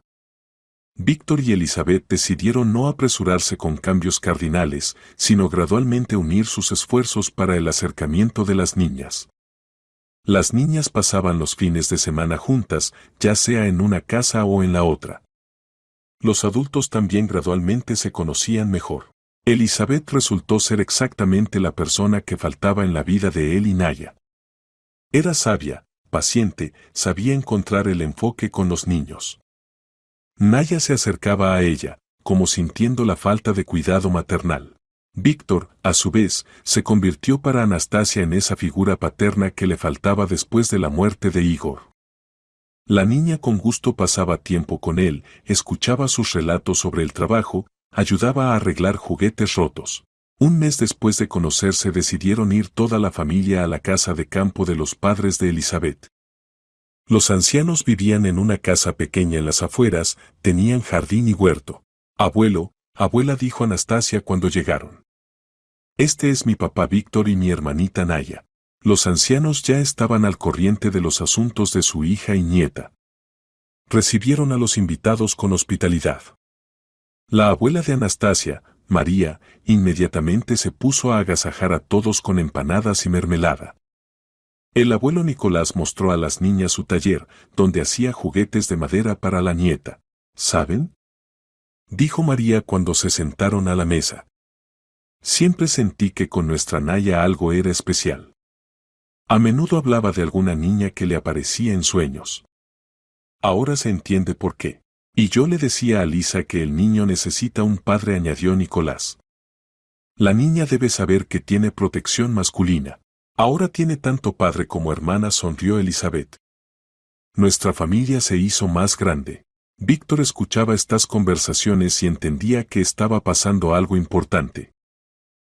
Víctor y Elizabeth decidieron no apresurarse con cambios cardinales, sino gradualmente unir sus esfuerzos para el acercamiento de las niñas. Las niñas pasaban los fines de semana juntas, ya sea en una casa o en la otra. Los adultos también gradualmente se conocían mejor. Elizabeth resultó ser exactamente la persona que faltaba en la vida de él y Naya. Era sabia, paciente, sabía encontrar el enfoque con los niños. Naya se acercaba a ella, como sintiendo la falta de cuidado maternal. Víctor, a su vez, se convirtió para Anastasia en esa figura paterna que le faltaba después de la muerte de Igor. La niña con gusto pasaba tiempo con él, escuchaba sus relatos sobre el trabajo, ayudaba a arreglar juguetes rotos. Un mes después de conocerse decidieron ir toda la familia a la casa de campo de los padres de Elizabeth. Los ancianos vivían en una casa pequeña en las afueras, tenían jardín y huerto. Abuelo, abuela, dijo Anastasia cuando llegaron. Este es mi papá Víctor y mi hermanita Naya. Los ancianos ya estaban al corriente de los asuntos de su hija y nieta. Recibieron a los invitados con hospitalidad. La abuela de Anastasia, María, inmediatamente se puso a agasajar a todos con empanadas y mermelada. El abuelo Nicolás mostró a las niñas su taller, donde hacía juguetes de madera para la nieta. ¿Saben?, dijo María cuando se sentaron a la mesa. Siempre sentí que con nuestra Naya algo era especial. A menudo hablaba de alguna niña que le aparecía en sueños. Ahora se entiende por qué. Y yo le decía a Lisa que el niño necesita un padre, añadió Nicolás. La niña debe saber que tiene protección masculina. Ahora tiene tanto padre como hermana, sonrió Elizabeth. Nuestra familia se hizo más grande. Víctor escuchaba estas conversaciones y entendía que estaba pasando algo importante.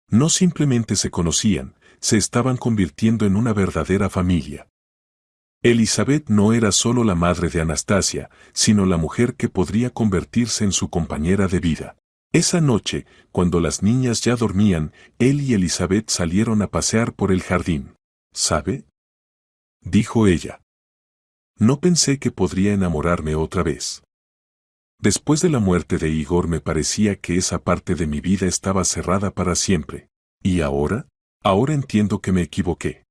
No simplemente se conocían, se estaban convirtiendo en una verdadera familia. Elizabeth no era solo la madre de Anastasia, sino la mujer que podría convertirse en su compañera de vida. Esa noche, cuando las niñas ya dormían, él y Elizabeth salieron a pasear por el jardín. ¿Sabe?, dijo ella. No pensé que podría enamorarme otra vez. Después de la muerte de Igor me parecía que esa parte de mi vida estaba cerrada para siempre. ¿Y ahora? Ahora entiendo que me equivoqué.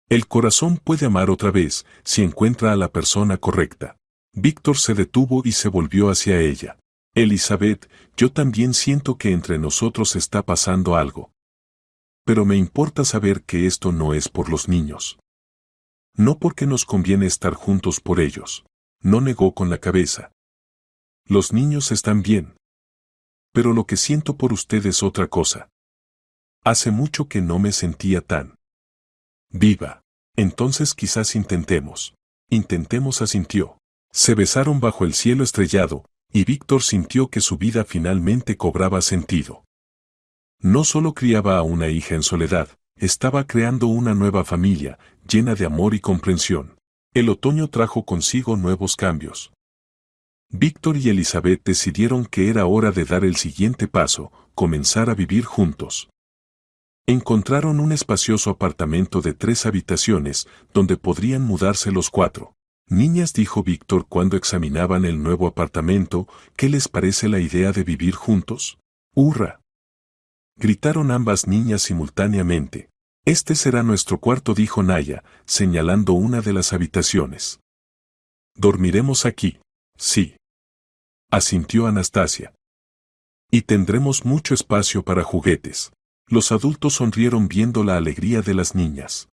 El corazón puede amar otra vez si encuentra a la persona correcta. Víctor se detuvo y se volvió hacia ella. Elizabeth, yo también siento que entre nosotros está pasando algo. Pero me importa saber que esto no es por los niños. No porque nos conviene estar juntos por ellos. No, negó con la cabeza. Los niños están bien. Pero lo que siento por usted es otra cosa. Hace mucho que no me sentía tan viva. Entonces quizás intentemos. Intentemos, asintió. Se besaron bajo el cielo estrellado, y Víctor sintió que su vida finalmente cobraba sentido. No solo criaba a una hija en soledad, estaba creando una nueva familia, llena de amor y comprensión. El otoño trajo consigo nuevos cambios. Víctor y Elizabeth decidieron que era hora de dar el siguiente paso, comenzar a vivir juntos. Encontraron un espacioso apartamento de 3 habitaciones, donde podrían mudarse los 4. Niñas, dijo Víctor cuando examinaban el nuevo apartamento, ¿qué les parece la idea de vivir juntos? ¡Hurra!, gritaron ambas niñas simultáneamente. Este será nuestro cuarto, dijo Naya, señalando una de las habitaciones. ¿Dormiremos aquí? Sí, asintió Anastasia. Y tendremos mucho espacio para juguetes. Los adultos sonrieron viendo la alegría de las niñas.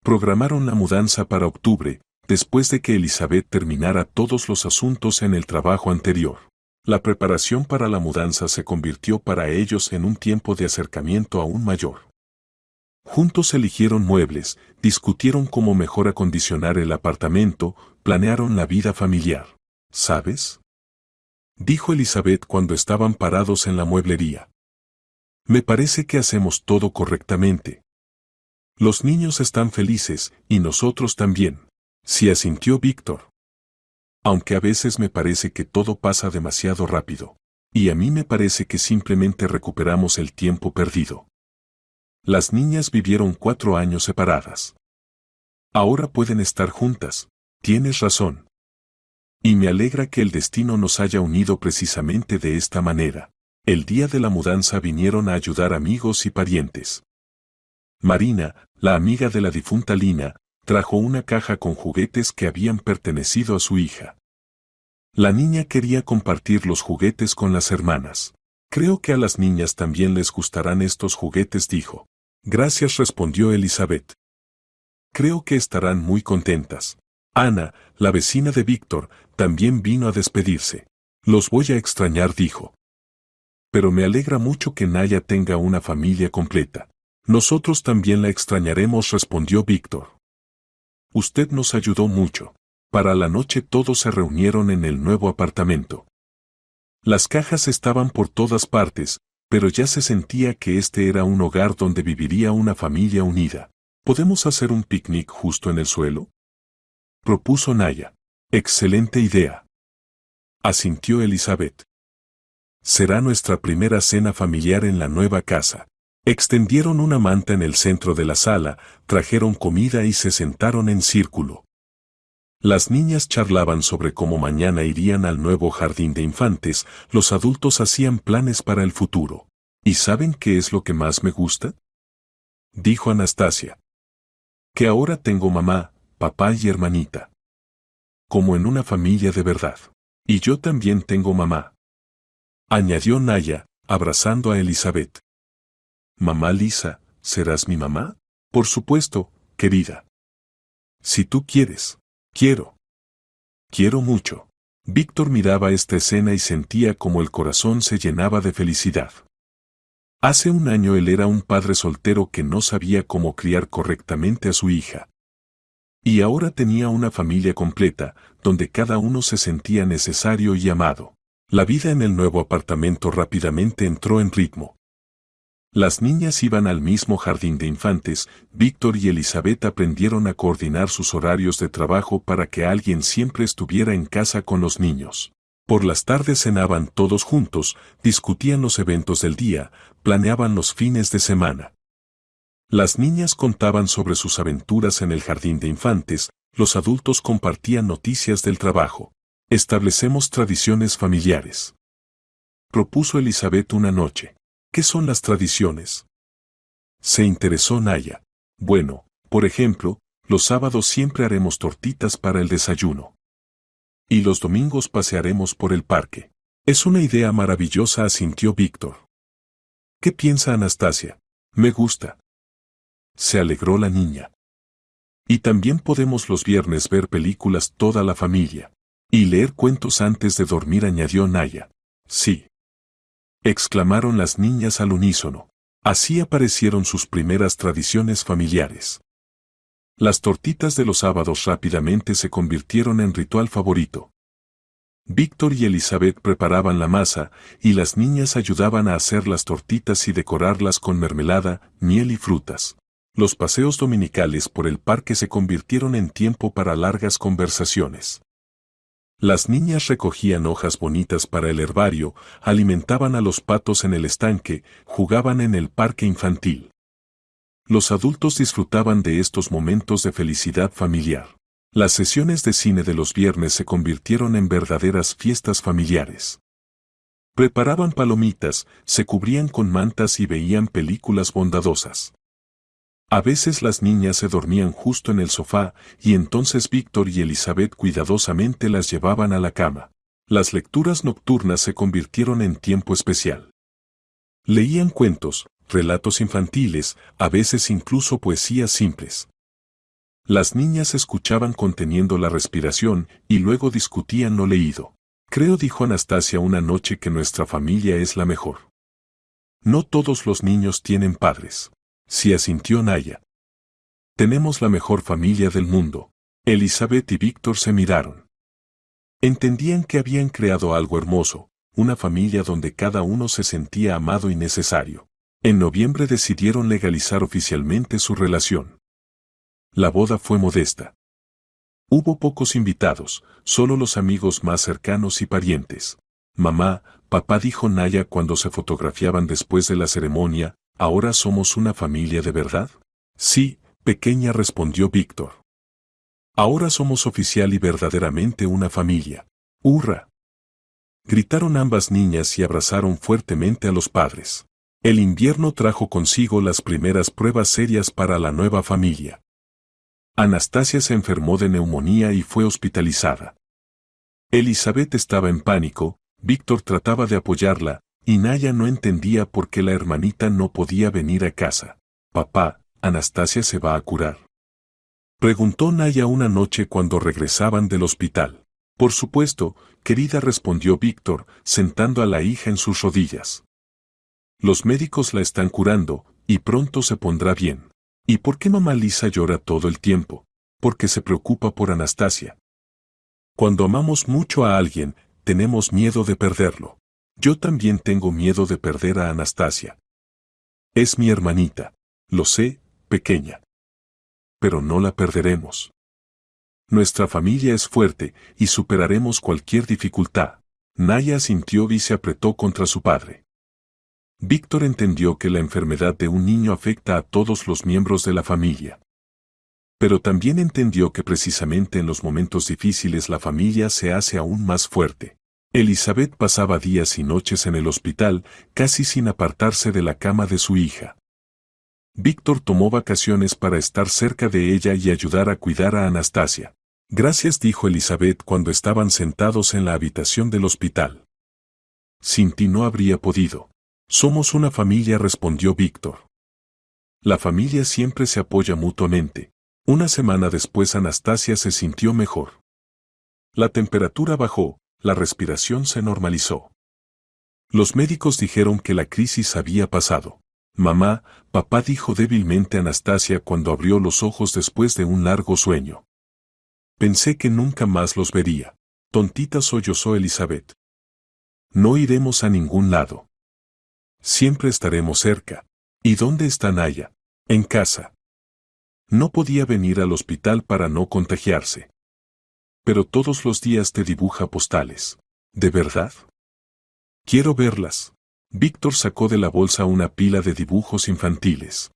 Programaron la mudanza para octubre, después de que Elizabeth terminara todos los asuntos en el trabajo anterior. La preparación para la mudanza se convirtió para ellos en un tiempo de acercamiento aún mayor. Juntos eligieron muebles, discutieron cómo mejor acondicionar el apartamento, planearon la vida familiar. ¿Sabes?, dijo Elizabeth cuando estaban parados en la mueblería. Me parece que hacemos todo correctamente. Los niños están felices, y nosotros también. Sí, asintió Víctor. Aunque a veces me parece que todo pasa demasiado rápido. Y a mí me parece que simplemente recuperamos el tiempo perdido. Las niñas vivieron 4 años separadas. Ahora pueden estar juntas. Tienes razón. Y me alegra que el destino nos haya unido precisamente de esta manera. El día de la mudanza vinieron a ayudar amigos y parientes. Marina, la amiga de la difunta Lina, trajo una caja con juguetes que habían pertenecido a su hija. La niña quería compartir los juguetes con las hermanas. Creo que a las niñas también les gustarán estos juguetes, dijo. Gracias, respondió Elizabeth. Creo que estarán muy contentas. Ana, la vecina de Víctor, también vino a despedirse. Los voy a extrañar, dijo. Pero me alegra mucho que Naya tenga una familia completa. Nosotros también la extrañaremos, respondió Víctor. Usted nos ayudó mucho. Para la noche todos se reunieron en el nuevo apartamento. Las cajas estaban por todas partes, pero ya se sentía que este era un hogar donde viviría una familia unida. ¿Podemos hacer un picnic justo en el suelo?, propuso Naya. Excelente idea, asintió Elizabeth. Será nuestra primera cena familiar en la nueva casa. Extendieron una manta en el centro de la sala, trajeron comida y se sentaron en círculo. Las niñas charlaban sobre cómo mañana irían al nuevo jardín de infantes, los adultos hacían planes para el futuro. ¿Y saben qué es lo que más me gusta?, dijo Anastasia. Que ahora tengo mamá, papá y hermanita. Como en una familia de verdad. Y yo también tengo mamá, añadió Naya, abrazando a Elizabeth. Mamá Lisa, ¿serás mi mamá? Por supuesto, querida. Si tú quieres. Quiero. Quiero mucho. Víctor miraba esta escena y sentía como el corazón se llenaba de felicidad. Hace un año él era un padre soltero que no sabía cómo criar correctamente a su hija. Y ahora tenía una familia completa, donde cada uno se sentía necesario y amado. La vida en el nuevo apartamento rápidamente entró en ritmo. Las niñas iban al mismo jardín de infantes, Víctor y Elizabeth aprendieron a coordinar sus horarios de trabajo para que alguien siempre estuviera en casa con los niños. Por las tardes cenaban todos juntos, discutían los eventos del día, planeaban los fines de semana. Las niñas contaban sobre sus aventuras en el jardín de infantes, los adultos compartían noticias del trabajo. Establecemos tradiciones familiares, propuso Elizabeth una noche. ¿Qué son las tradiciones?, se interesó Naya. Bueno, por ejemplo, los sábados siempre haremos tortitas para el desayuno. Y los domingos pasearemos por el parque. Es una idea maravillosa, asintió Víctor. ¿Qué piensa Anastasia? Me gusta. Se alegró la niña. Y también podemos los viernes ver películas toda la familia. Y leer cuentos antes de dormir, añadió Naya. Sí, exclamaron las niñas al unísono. Así aparecieron sus primeras tradiciones familiares. Las tortitas de los sábados rápidamente se convirtieron en ritual favorito. Víctor y Elizabeth preparaban la masa, y las niñas ayudaban a hacer las tortitas y decorarlas con mermelada, miel y frutas. Los paseos dominicales por el parque se convirtieron en tiempo para largas conversaciones. Las niñas recogían hojas bonitas para el herbario, alimentaban a los patos en el estanque, jugaban en el parque infantil. Los adultos disfrutaban de estos momentos de felicidad familiar. Las sesiones de cine de los viernes se convirtieron en verdaderas fiestas familiares. Preparaban palomitas, se cubrían con mantas y veían películas bondadosas. A veces las niñas se dormían justo en el sofá, y entonces Víctor y Elizabeth cuidadosamente las llevaban a la cama. Las lecturas nocturnas se convirtieron en tiempo especial. Leían cuentos, relatos infantiles, a veces incluso poesías simples. Las niñas escuchaban conteniendo la respiración y luego discutían lo leído. Creo, dijo Anastasia una noche, que nuestra familia es la mejor. No todos los niños tienen padres. Sí, asintió Naya. Tenemos la mejor familia del mundo. Elizabeth y Víctor se miraron. Entendían que habían creado algo hermoso, una familia donde cada uno se sentía amado y necesario. En noviembre decidieron legalizar oficialmente su relación. La boda fue modesta. Hubo pocos invitados, solo los amigos más cercanos y parientes. Mamá, papá, dijo Naya cuando se fotografiaban después de la ceremonia, ¿ahora somos una familia de verdad? Sí, pequeña, respondió Víctor. Ahora somos oficial y verdaderamente una familia. ¡Hurra! Gritaron ambas niñas y abrazaron fuertemente a los padres. El invierno trajo consigo las primeras pruebas serias para la nueva familia. Anastasia se enfermó de neumonía y fue hospitalizada. Elizabeth estaba en pánico, Víctor trataba de apoyarla, y Naya no entendía por qué la hermanita no podía venir a casa. Papá, ¿Anastasia se va a curar?, preguntó Naya una noche cuando regresaban del hospital. Por supuesto, querida, respondió Víctor, sentando a la hija en sus rodillas. Los médicos la están curando, y pronto se pondrá bien. ¿Y por qué mamá Lisa llora todo el tiempo? Porque se preocupa por Anastasia. Cuando amamos mucho a alguien, tenemos miedo de perderlo. Yo también tengo miedo de perder a Anastasia. Es mi hermanita. Lo sé, pequeña. Pero no la perderemos. Nuestra familia es fuerte y superaremos cualquier dificultad. Naya asintió y se apretó contra su padre. Víctor entendió que la enfermedad de un niño afecta a todos los miembros de la familia. Pero también entendió que precisamente en los momentos difíciles la familia se hace aún más fuerte. Elizabeth pasaba días y noches en el hospital, casi sin apartarse de la cama de su hija. Víctor tomó vacaciones para estar cerca de ella y ayudar a cuidar a Anastasia. Gracias, dijo Elizabeth cuando estaban sentados en la habitación del hospital. Sin ti no habría podido. Somos una familia, respondió Víctor. La familia siempre se apoya mutuamente. Una semana después Anastasia se sintió mejor. La temperatura bajó, la respiración se normalizó. Los médicos dijeron que la crisis había pasado. Mamá, papá, dijo débilmente Anastasia cuando abrió los ojos después de un largo sueño. Pensé que nunca más los vería. Tontita, sollozó Elizabeth. No iremos a ningún lado. Siempre estaremos cerca. ¿Y dónde está Naya? En casa. No podía venir al hospital para no contagiarse. Pero todos los días te dibuja postales. ¿De verdad? Quiero verlas. Víctor sacó de la bolsa una pila de dibujos infantiles.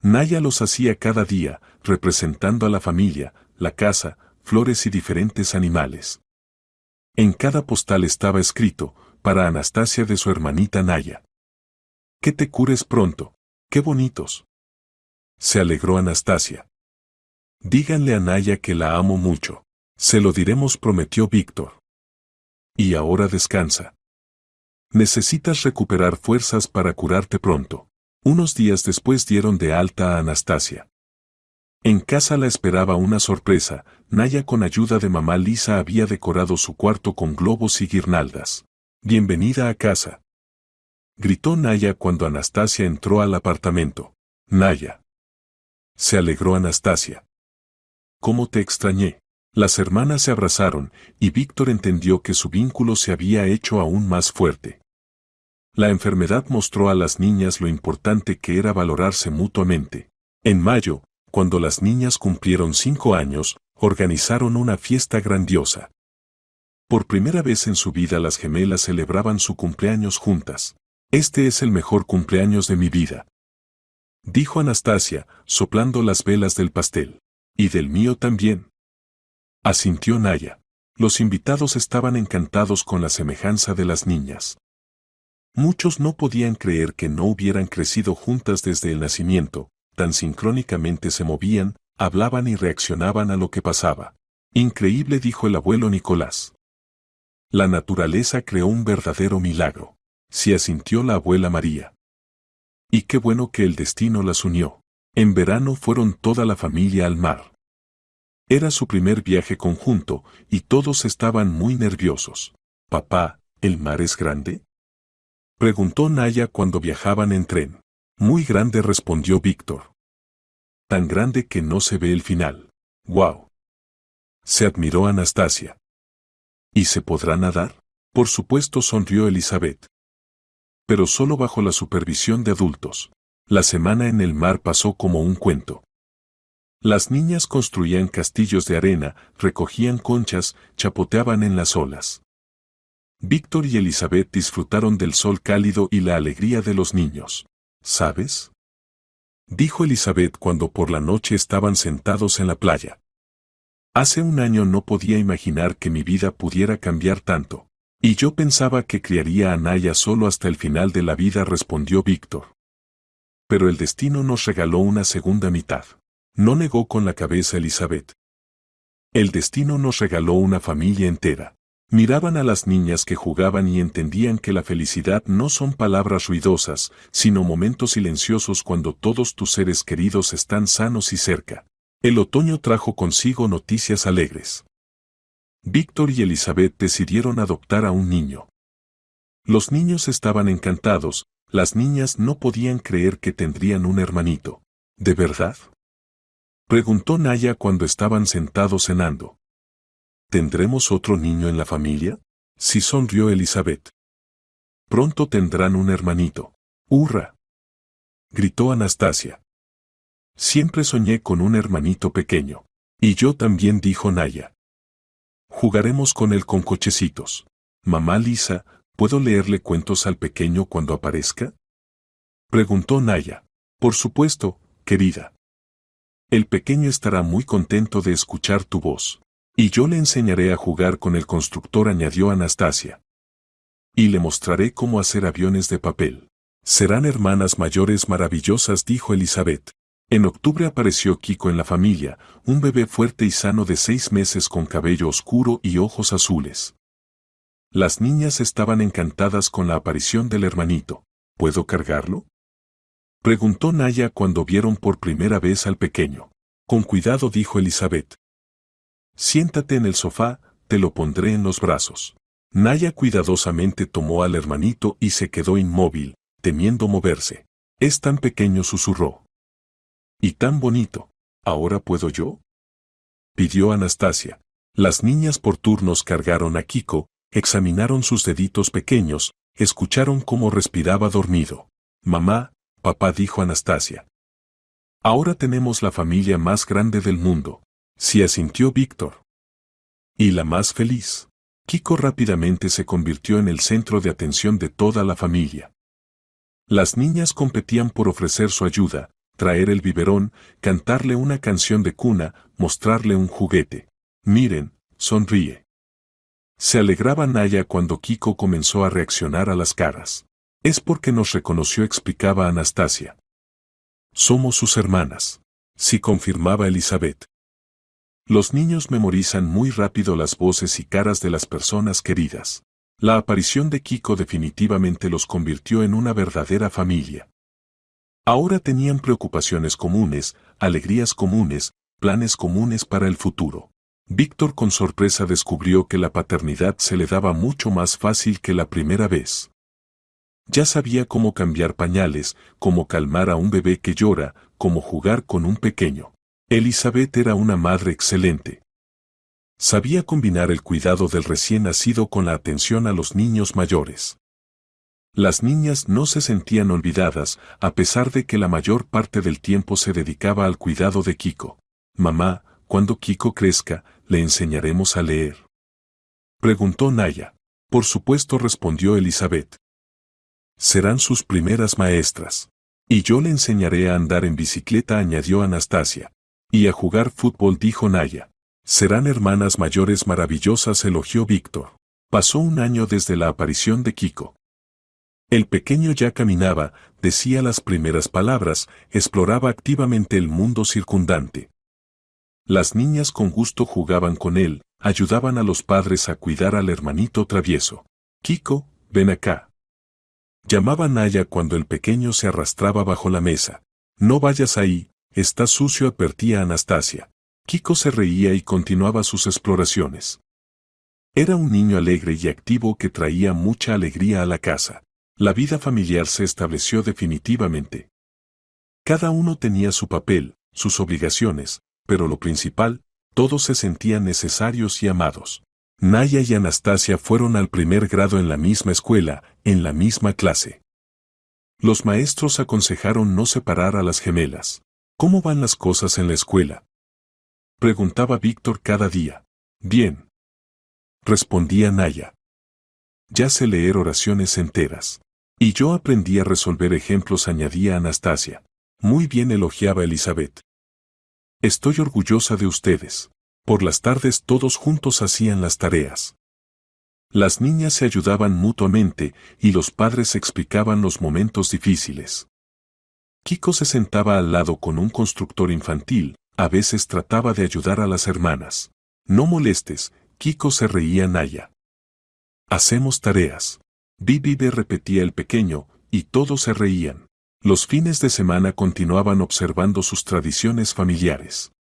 Naya los hacía cada día, representando a la familia, la casa, flores y diferentes animales. En cada postal estaba escrito, para Anastasia, de su hermanita Naya. Que te cures pronto. ¡Qué bonitos! Se alegró Anastasia. Díganle a Naya que la amo mucho. Se lo diremos, prometió Víctor. Y ahora descansa. Necesitas recuperar fuerzas para curarte pronto. Unos días después dieron de alta a Anastasia. En casa la esperaba una sorpresa. Naya, con ayuda de mamá Lisa, había decorado su cuarto con globos y guirnaldas. Bienvenida a casa, gritó Naya cuando Anastasia entró al apartamento. Naya. Se alegró Anastasia. ¿Cómo te extrañé? Las hermanas se abrazaron, y Víctor entendió que su vínculo se había hecho aún más fuerte. La enfermedad mostró a las niñas lo importante que era valorarse mutuamente. En mayo, cuando las niñas cumplieron 5 años, organizaron una fiesta grandiosa. Por primera vez en su vida las gemelas celebraban su cumpleaños juntas. Este es el mejor cumpleaños de mi vida, dijo Anastasia, soplando las velas del pastel. Y del mío también, asintió Naya. Los invitados estaban encantados con la semejanza de las niñas. Muchos no podían creer que no hubieran crecido juntas desde el nacimiento, tan sincrónicamente se movían, hablaban y reaccionaban a lo que pasaba. Increíble, dijo el abuelo Nicolás. La naturaleza creó un verdadero milagro. Sí, asintió la abuela María. Y qué bueno que el destino las unió. En verano fueron toda la familia al mar. Era su primer viaje conjunto, y todos estaban muy nerviosos. «Papá, ¿el mar es grande?», preguntó Naya cuando viajaban en tren. «Muy grande», respondió Víctor. «Tan grande que no se ve el final». «¡Guau!», se admiró Anastasia. «¿Y se podrá nadar?». «Por supuesto», sonrió Elizabeth. «Pero solo bajo la supervisión de adultos». La semana en el mar pasó como un cuento. Las niñas construían castillos de arena, recogían conchas, chapoteaban en las olas. Víctor y Elizabeth disfrutaron del sol cálido y la alegría de los niños. «¿Sabes?», dijo Elizabeth cuando por la noche estaban sentados en la playa. «Hace un año no podía imaginar que mi vida pudiera cambiar tanto. Y yo pensaba que criaría a Naya solo hasta el final de la vida», respondió Víctor. «Pero el destino nos regaló una segunda mitad». No negó con la cabeza Elizabeth. «El destino nos regaló una familia entera». Miraban a las niñas que jugaban y entendían que la felicidad no son palabras ruidosas, sino momentos silenciosos cuando todos tus seres queridos están sanos y cerca. El otoño trajo consigo noticias alegres. Víctor y Elizabeth decidieron adoptar a un niño. Los niños estaban encantados, las niñas no podían creer que tendrían un hermanito. «¿De verdad?», preguntó Naya cuando estaban sentados cenando. «¿Tendremos otro niño en la familia?». «Sí», sonrió Elizabeth. «Pronto tendrán un hermanito». «¡Hurra!», gritó Anastasia. «Siempre soñé con un hermanito pequeño». «Y yo también», dijo Naya. «Jugaremos con él con cochecitos». «Mamá Lisa, ¿puedo leerle cuentos al pequeño cuando aparezca?», preguntó Naya. «Por supuesto, querida. El pequeño estará muy contento de escuchar tu voz. Y yo le enseñaré a jugar con el constructor», añadió Anastasia. «Y le mostraré cómo hacer aviones de papel». «Serán hermanas mayores maravillosas», dijo Elizabeth. En octubre apareció Kiko en la familia, un bebé fuerte y sano de 6 meses con cabello oscuro y ojos azules. Las niñas estaban encantadas con la aparición del hermanito. «¿Puedo cargarlo?», preguntó Naya cuando vieron por primera vez al pequeño. «Con cuidado», dijo Elizabeth. «Siéntate en el sofá, te lo pondré en los brazos». Naya cuidadosamente tomó al hermanito y se quedó inmóvil, temiendo moverse. «Es tan pequeño», susurró. «Y tan bonito. ¿Ahora puedo yo?», pidió Anastasia. Las niñas por turnos cargaron a Kiko, examinaron sus deditos pequeños, escucharon cómo respiraba dormido. «Mamá, papá», dijo Anastasia. «Ahora tenemos la familia más grande del mundo». «Sí», asintió Víctor. «Y la más feliz». Kiko rápidamente se convirtió en el centro de atención de toda la familia. Las niñas competían por ofrecer su ayuda, traer el biberón, cantarle una canción de cuna, mostrarle un juguete. «Miren, sonríe». Se alegraba Naya cuando Kiko comenzó a reaccionar a las caras. «Es porque nos reconoció», explicaba Anastasia. «Somos sus hermanas». «Sí», confirmaba Elizabeth. Los niños memorizan muy rápido las voces y caras de las personas queridas. La aparición de Kiko definitivamente los convirtió en una verdadera familia. Ahora tenían preocupaciones comunes, alegrías comunes, planes comunes para el futuro. Víctor con sorpresa descubrió que la paternidad se le daba mucho más fácil que la primera vez. Ya sabía cómo cambiar pañales, cómo calmar a un bebé que llora, cómo jugar con un pequeño. Elizabeth era una madre excelente. Sabía combinar el cuidado del recién nacido con la atención a los niños mayores. Las niñas no se sentían olvidadas, a pesar de que la mayor parte del tiempo se dedicaba al cuidado de Kiko. «Mamá, cuando Kiko crezca, le enseñaremos a leer», preguntó Naya. «Por supuesto», respondió Elizabeth. «Serán sus primeras maestras. Y yo le enseñaré a andar en bicicleta», añadió Anastasia. «Y a jugar fútbol», dijo Naya. «Serán hermanas mayores maravillosas», elogió Víctor. Pasó un año desde la aparición de Kiko. El pequeño ya caminaba, decía las primeras palabras, exploraba activamente el mundo circundante. Las niñas con gusto jugaban con él, ayudaban a los padres a cuidar al hermanito travieso. «Kiko, ven acá». Llamaba Naya cuando el pequeño se arrastraba bajo la mesa. No vayas ahí, está sucio, advertía Anastasia. Kiko se reía y continuaba sus exploraciones. Era un niño alegre y activo que traía mucha alegría a la casa. La vida familiar se estableció definitivamente. Cada uno tenía su papel, sus obligaciones, pero lo principal, todos se sentían necesarios y amados. Naya y Anastasia fueron al primer grado en la misma escuela, en la misma clase. Los maestros aconsejaron no separar a las gemelas. ¿Cómo van las cosas en la escuela?, preguntaba Víctor cada día. Bien, respondía Naya. Ya sé leer oraciones enteras. Y yo aprendí a resolver ejemplos, añadía Anastasia. Muy bien, elogiaba Elizabeth. Estoy orgullosa de ustedes. Por las tardes todos juntos hacían las tareas. Las niñas se ayudaban mutuamente y los padres explicaban los momentos difíciles. Kiko se sentaba al lado con un constructor infantil, a veces trataba de ayudar a las hermanas. No molestes, Kiko, se reía Naya. Hacemos tareas. Vive, repetía el pequeño, y todos se reían. Los fines de semana continuaban observando sus tradiciones familiares.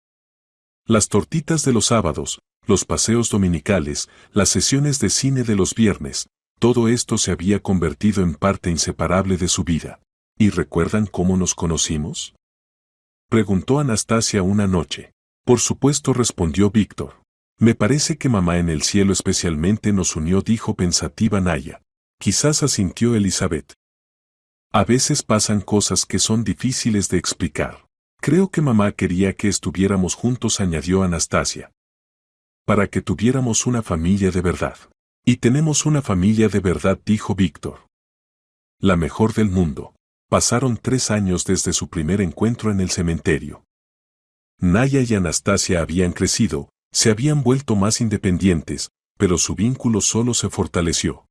Las tortitas de los sábados, los paseos dominicales, las sesiones de cine de los viernes, todo esto se había convertido en parte inseparable de su vida. ¿Y recuerdan cómo nos conocimos?, preguntó Anastasia una noche. Por supuesto, respondió Víctor. Me parece que mamá en el cielo especialmente nos unió, dijo pensativa Naya. Quizás, asintió Elizabeth. A veces pasan cosas que son difíciles de explicar. Creo que mamá quería que estuviéramos juntos, añadió Anastasia. Para que tuviéramos una familia de verdad. Y tenemos una familia de verdad, dijo Víctor. La mejor del mundo. Pasaron 3 años desde su primer encuentro en el cementerio. Naya y Anastasia habían crecido, se habían vuelto más independientes, pero su vínculo solo se fortaleció.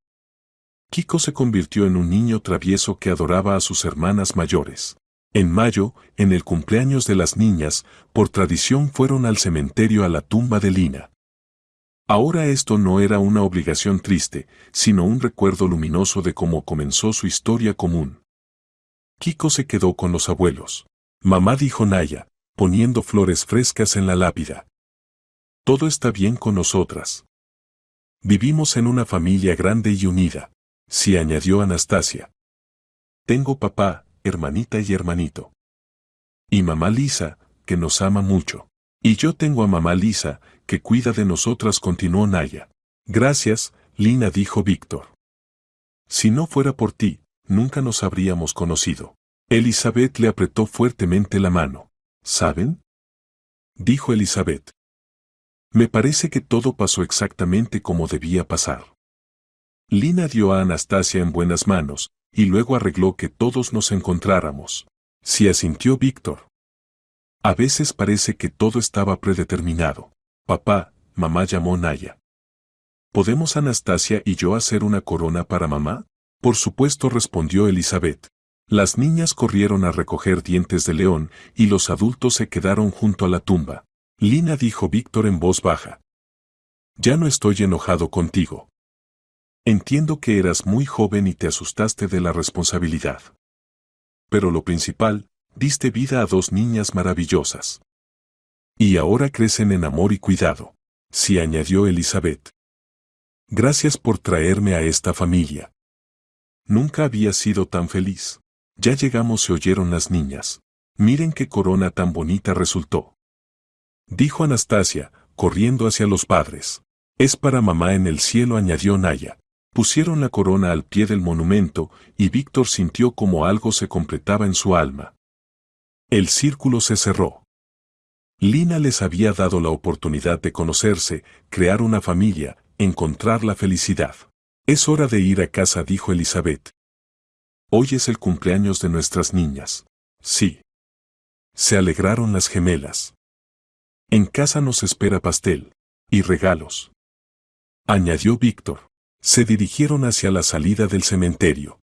Kiko se convirtió en un niño travieso que adoraba a sus hermanas mayores. En mayo, en el cumpleaños de las niñas, por tradición fueron al cementerio, a la tumba de Lina. Ahora esto no era una obligación triste, sino un recuerdo luminoso de cómo comenzó su historia común. Kiko se quedó con los abuelos. Mamá, dijo Naya, poniendo flores frescas en la lápida. Todo está bien con nosotras. Vivimos en una familia grande y unida. Sí, añadió Anastasia. Tengo papá, hermanita y hermanito. Y mamá Lisa, que nos ama mucho. Y yo tengo a mamá Lisa, que cuida de nosotras, continuó Naya. Gracias, Lina, dijo Víctor. Si no fuera por ti, nunca nos habríamos conocido. Elizabeth le apretó fuertemente la mano. ¿Saben?, dijo Elizabeth. Me parece que todo pasó exactamente como debía pasar. Lina dio a Anastasia en buenas manos, y luego arregló que todos nos encontráramos. Sí, asintió Víctor. A veces parece que todo estaba predeterminado. Papá, mamá, llamó Naya. ¿Podemos Anastasia y yo hacer una corona para mamá? Por supuesto, respondió Elizabeth. Las niñas corrieron a recoger dientes de león y los adultos se quedaron junto a la tumba. Lina, dijo Víctor en voz baja. Ya no estoy enojado contigo. Entiendo que eras muy joven y te asustaste de la responsabilidad. Pero lo principal, diste vida a 2 niñas maravillosas. Y ahora crecen en amor y cuidado. Sí, añadió Elizabeth. Gracias por traerme a esta familia. Nunca había sido tan feliz. Ya llegamos, se oyeron las niñas. Miren qué corona tan bonita resultó, dijo Anastasia, corriendo hacia los padres. Es para mamá en el cielo, añadió Naya. Pusieron la corona al pie del monumento y Víctor sintió como algo se completaba en su alma. El círculo se cerró. Lina les había dado la oportunidad de conocerse, crear una familia, encontrar la felicidad. Es hora de ir a casa, dijo Elizabeth. Hoy es el cumpleaños de nuestras niñas. Sí. Se alegraron las gemelas. En casa nos espera pastel. Y regalos, añadió Víctor. Se dirigieron hacia la salida del cementerio.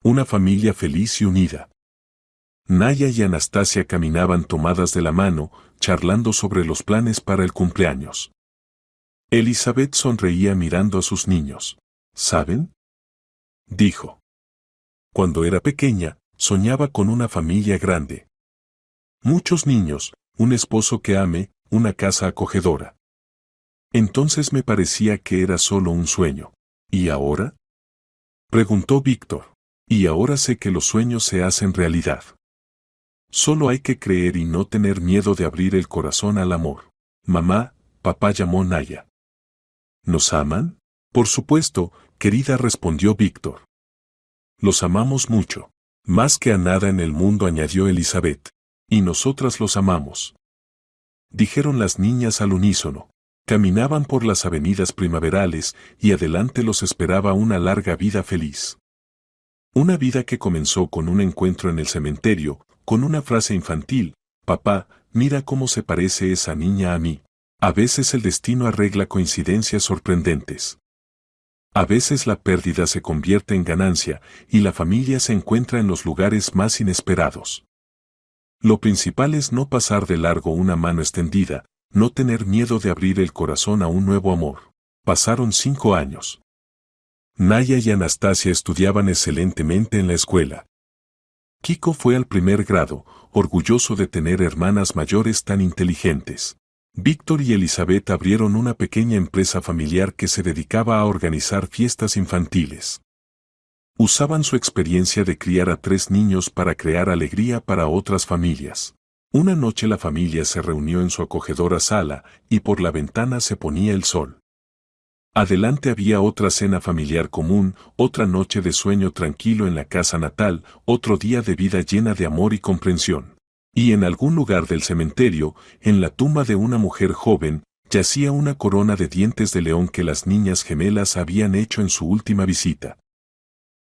Una familia feliz y unida. Naya y Anastasia caminaban tomadas de la mano, charlando sobre los planes para el cumpleaños. Elizabeth sonreía mirando a sus niños. ¿Saben?, dijo. Cuando era pequeña, soñaba con una familia grande. Muchos niños, un esposo que ame, una casa acogedora. Entonces me parecía que era solo un sueño. ¿Y ahora? Preguntó Víctor. Y ahora sé que los sueños se hacen realidad. Solo hay que creer y no tener miedo de abrir el corazón al amor. Mamá, papá, llamó Naya. ¿Nos aman? Por supuesto, querida, respondió Víctor. Los amamos mucho. Más que a nada en el mundo, añadió Elizabeth. Y nosotras los amamos. Dijeron las niñas al unísono. Caminaban por las avenidas primaverales y adelante los esperaba una larga vida feliz. Una vida que comenzó con un encuentro en el cementerio, con una frase infantil: papá, mira cómo se parece esa niña a mí. A veces el destino arregla coincidencias sorprendentes. A veces la pérdida se convierte en ganancia y la familia se encuentra en los lugares más inesperados. Lo principal es no pasar de largo una mano extendida, no tener miedo de abrir el corazón a un nuevo amor. Pasaron 5 años. Naya y Anastasia estudiaban excelentemente en la escuela. Kiko fue al primer grado, orgulloso de tener hermanas mayores tan inteligentes. Víctor y Elizabeth abrieron una pequeña empresa familiar que se dedicaba a organizar fiestas infantiles. Usaban su experiencia de criar a 3 niños para crear alegría para otras familias. Una noche la familia se reunió en su acogedora sala y por la ventana se ponía el sol. Adelante había otra cena familiar común, otra noche de sueño tranquilo en la casa natal, otro día de vida llena de amor y comprensión. Y en algún lugar del cementerio, en la tumba de una mujer joven, yacía una corona de dientes de león que las niñas gemelas habían hecho en su última visita.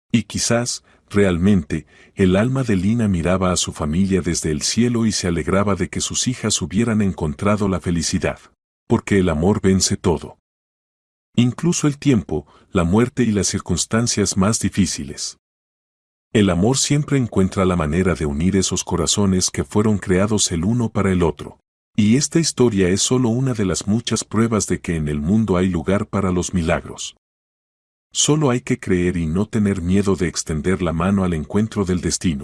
Y quizás, realmente, el alma de Lina miraba a su familia desde el cielo y se alegraba de que sus hijas hubieran encontrado la felicidad. Porque el amor vence todo. Incluso el tiempo, la muerte y las circunstancias más difíciles. El amor siempre encuentra la manera de unir esos corazones que fueron creados el uno para el otro. Y esta historia es solo una de las muchas pruebas de que en el mundo hay lugar para los milagros. Solo hay que creer y no tener miedo de extender la mano al encuentro del destino.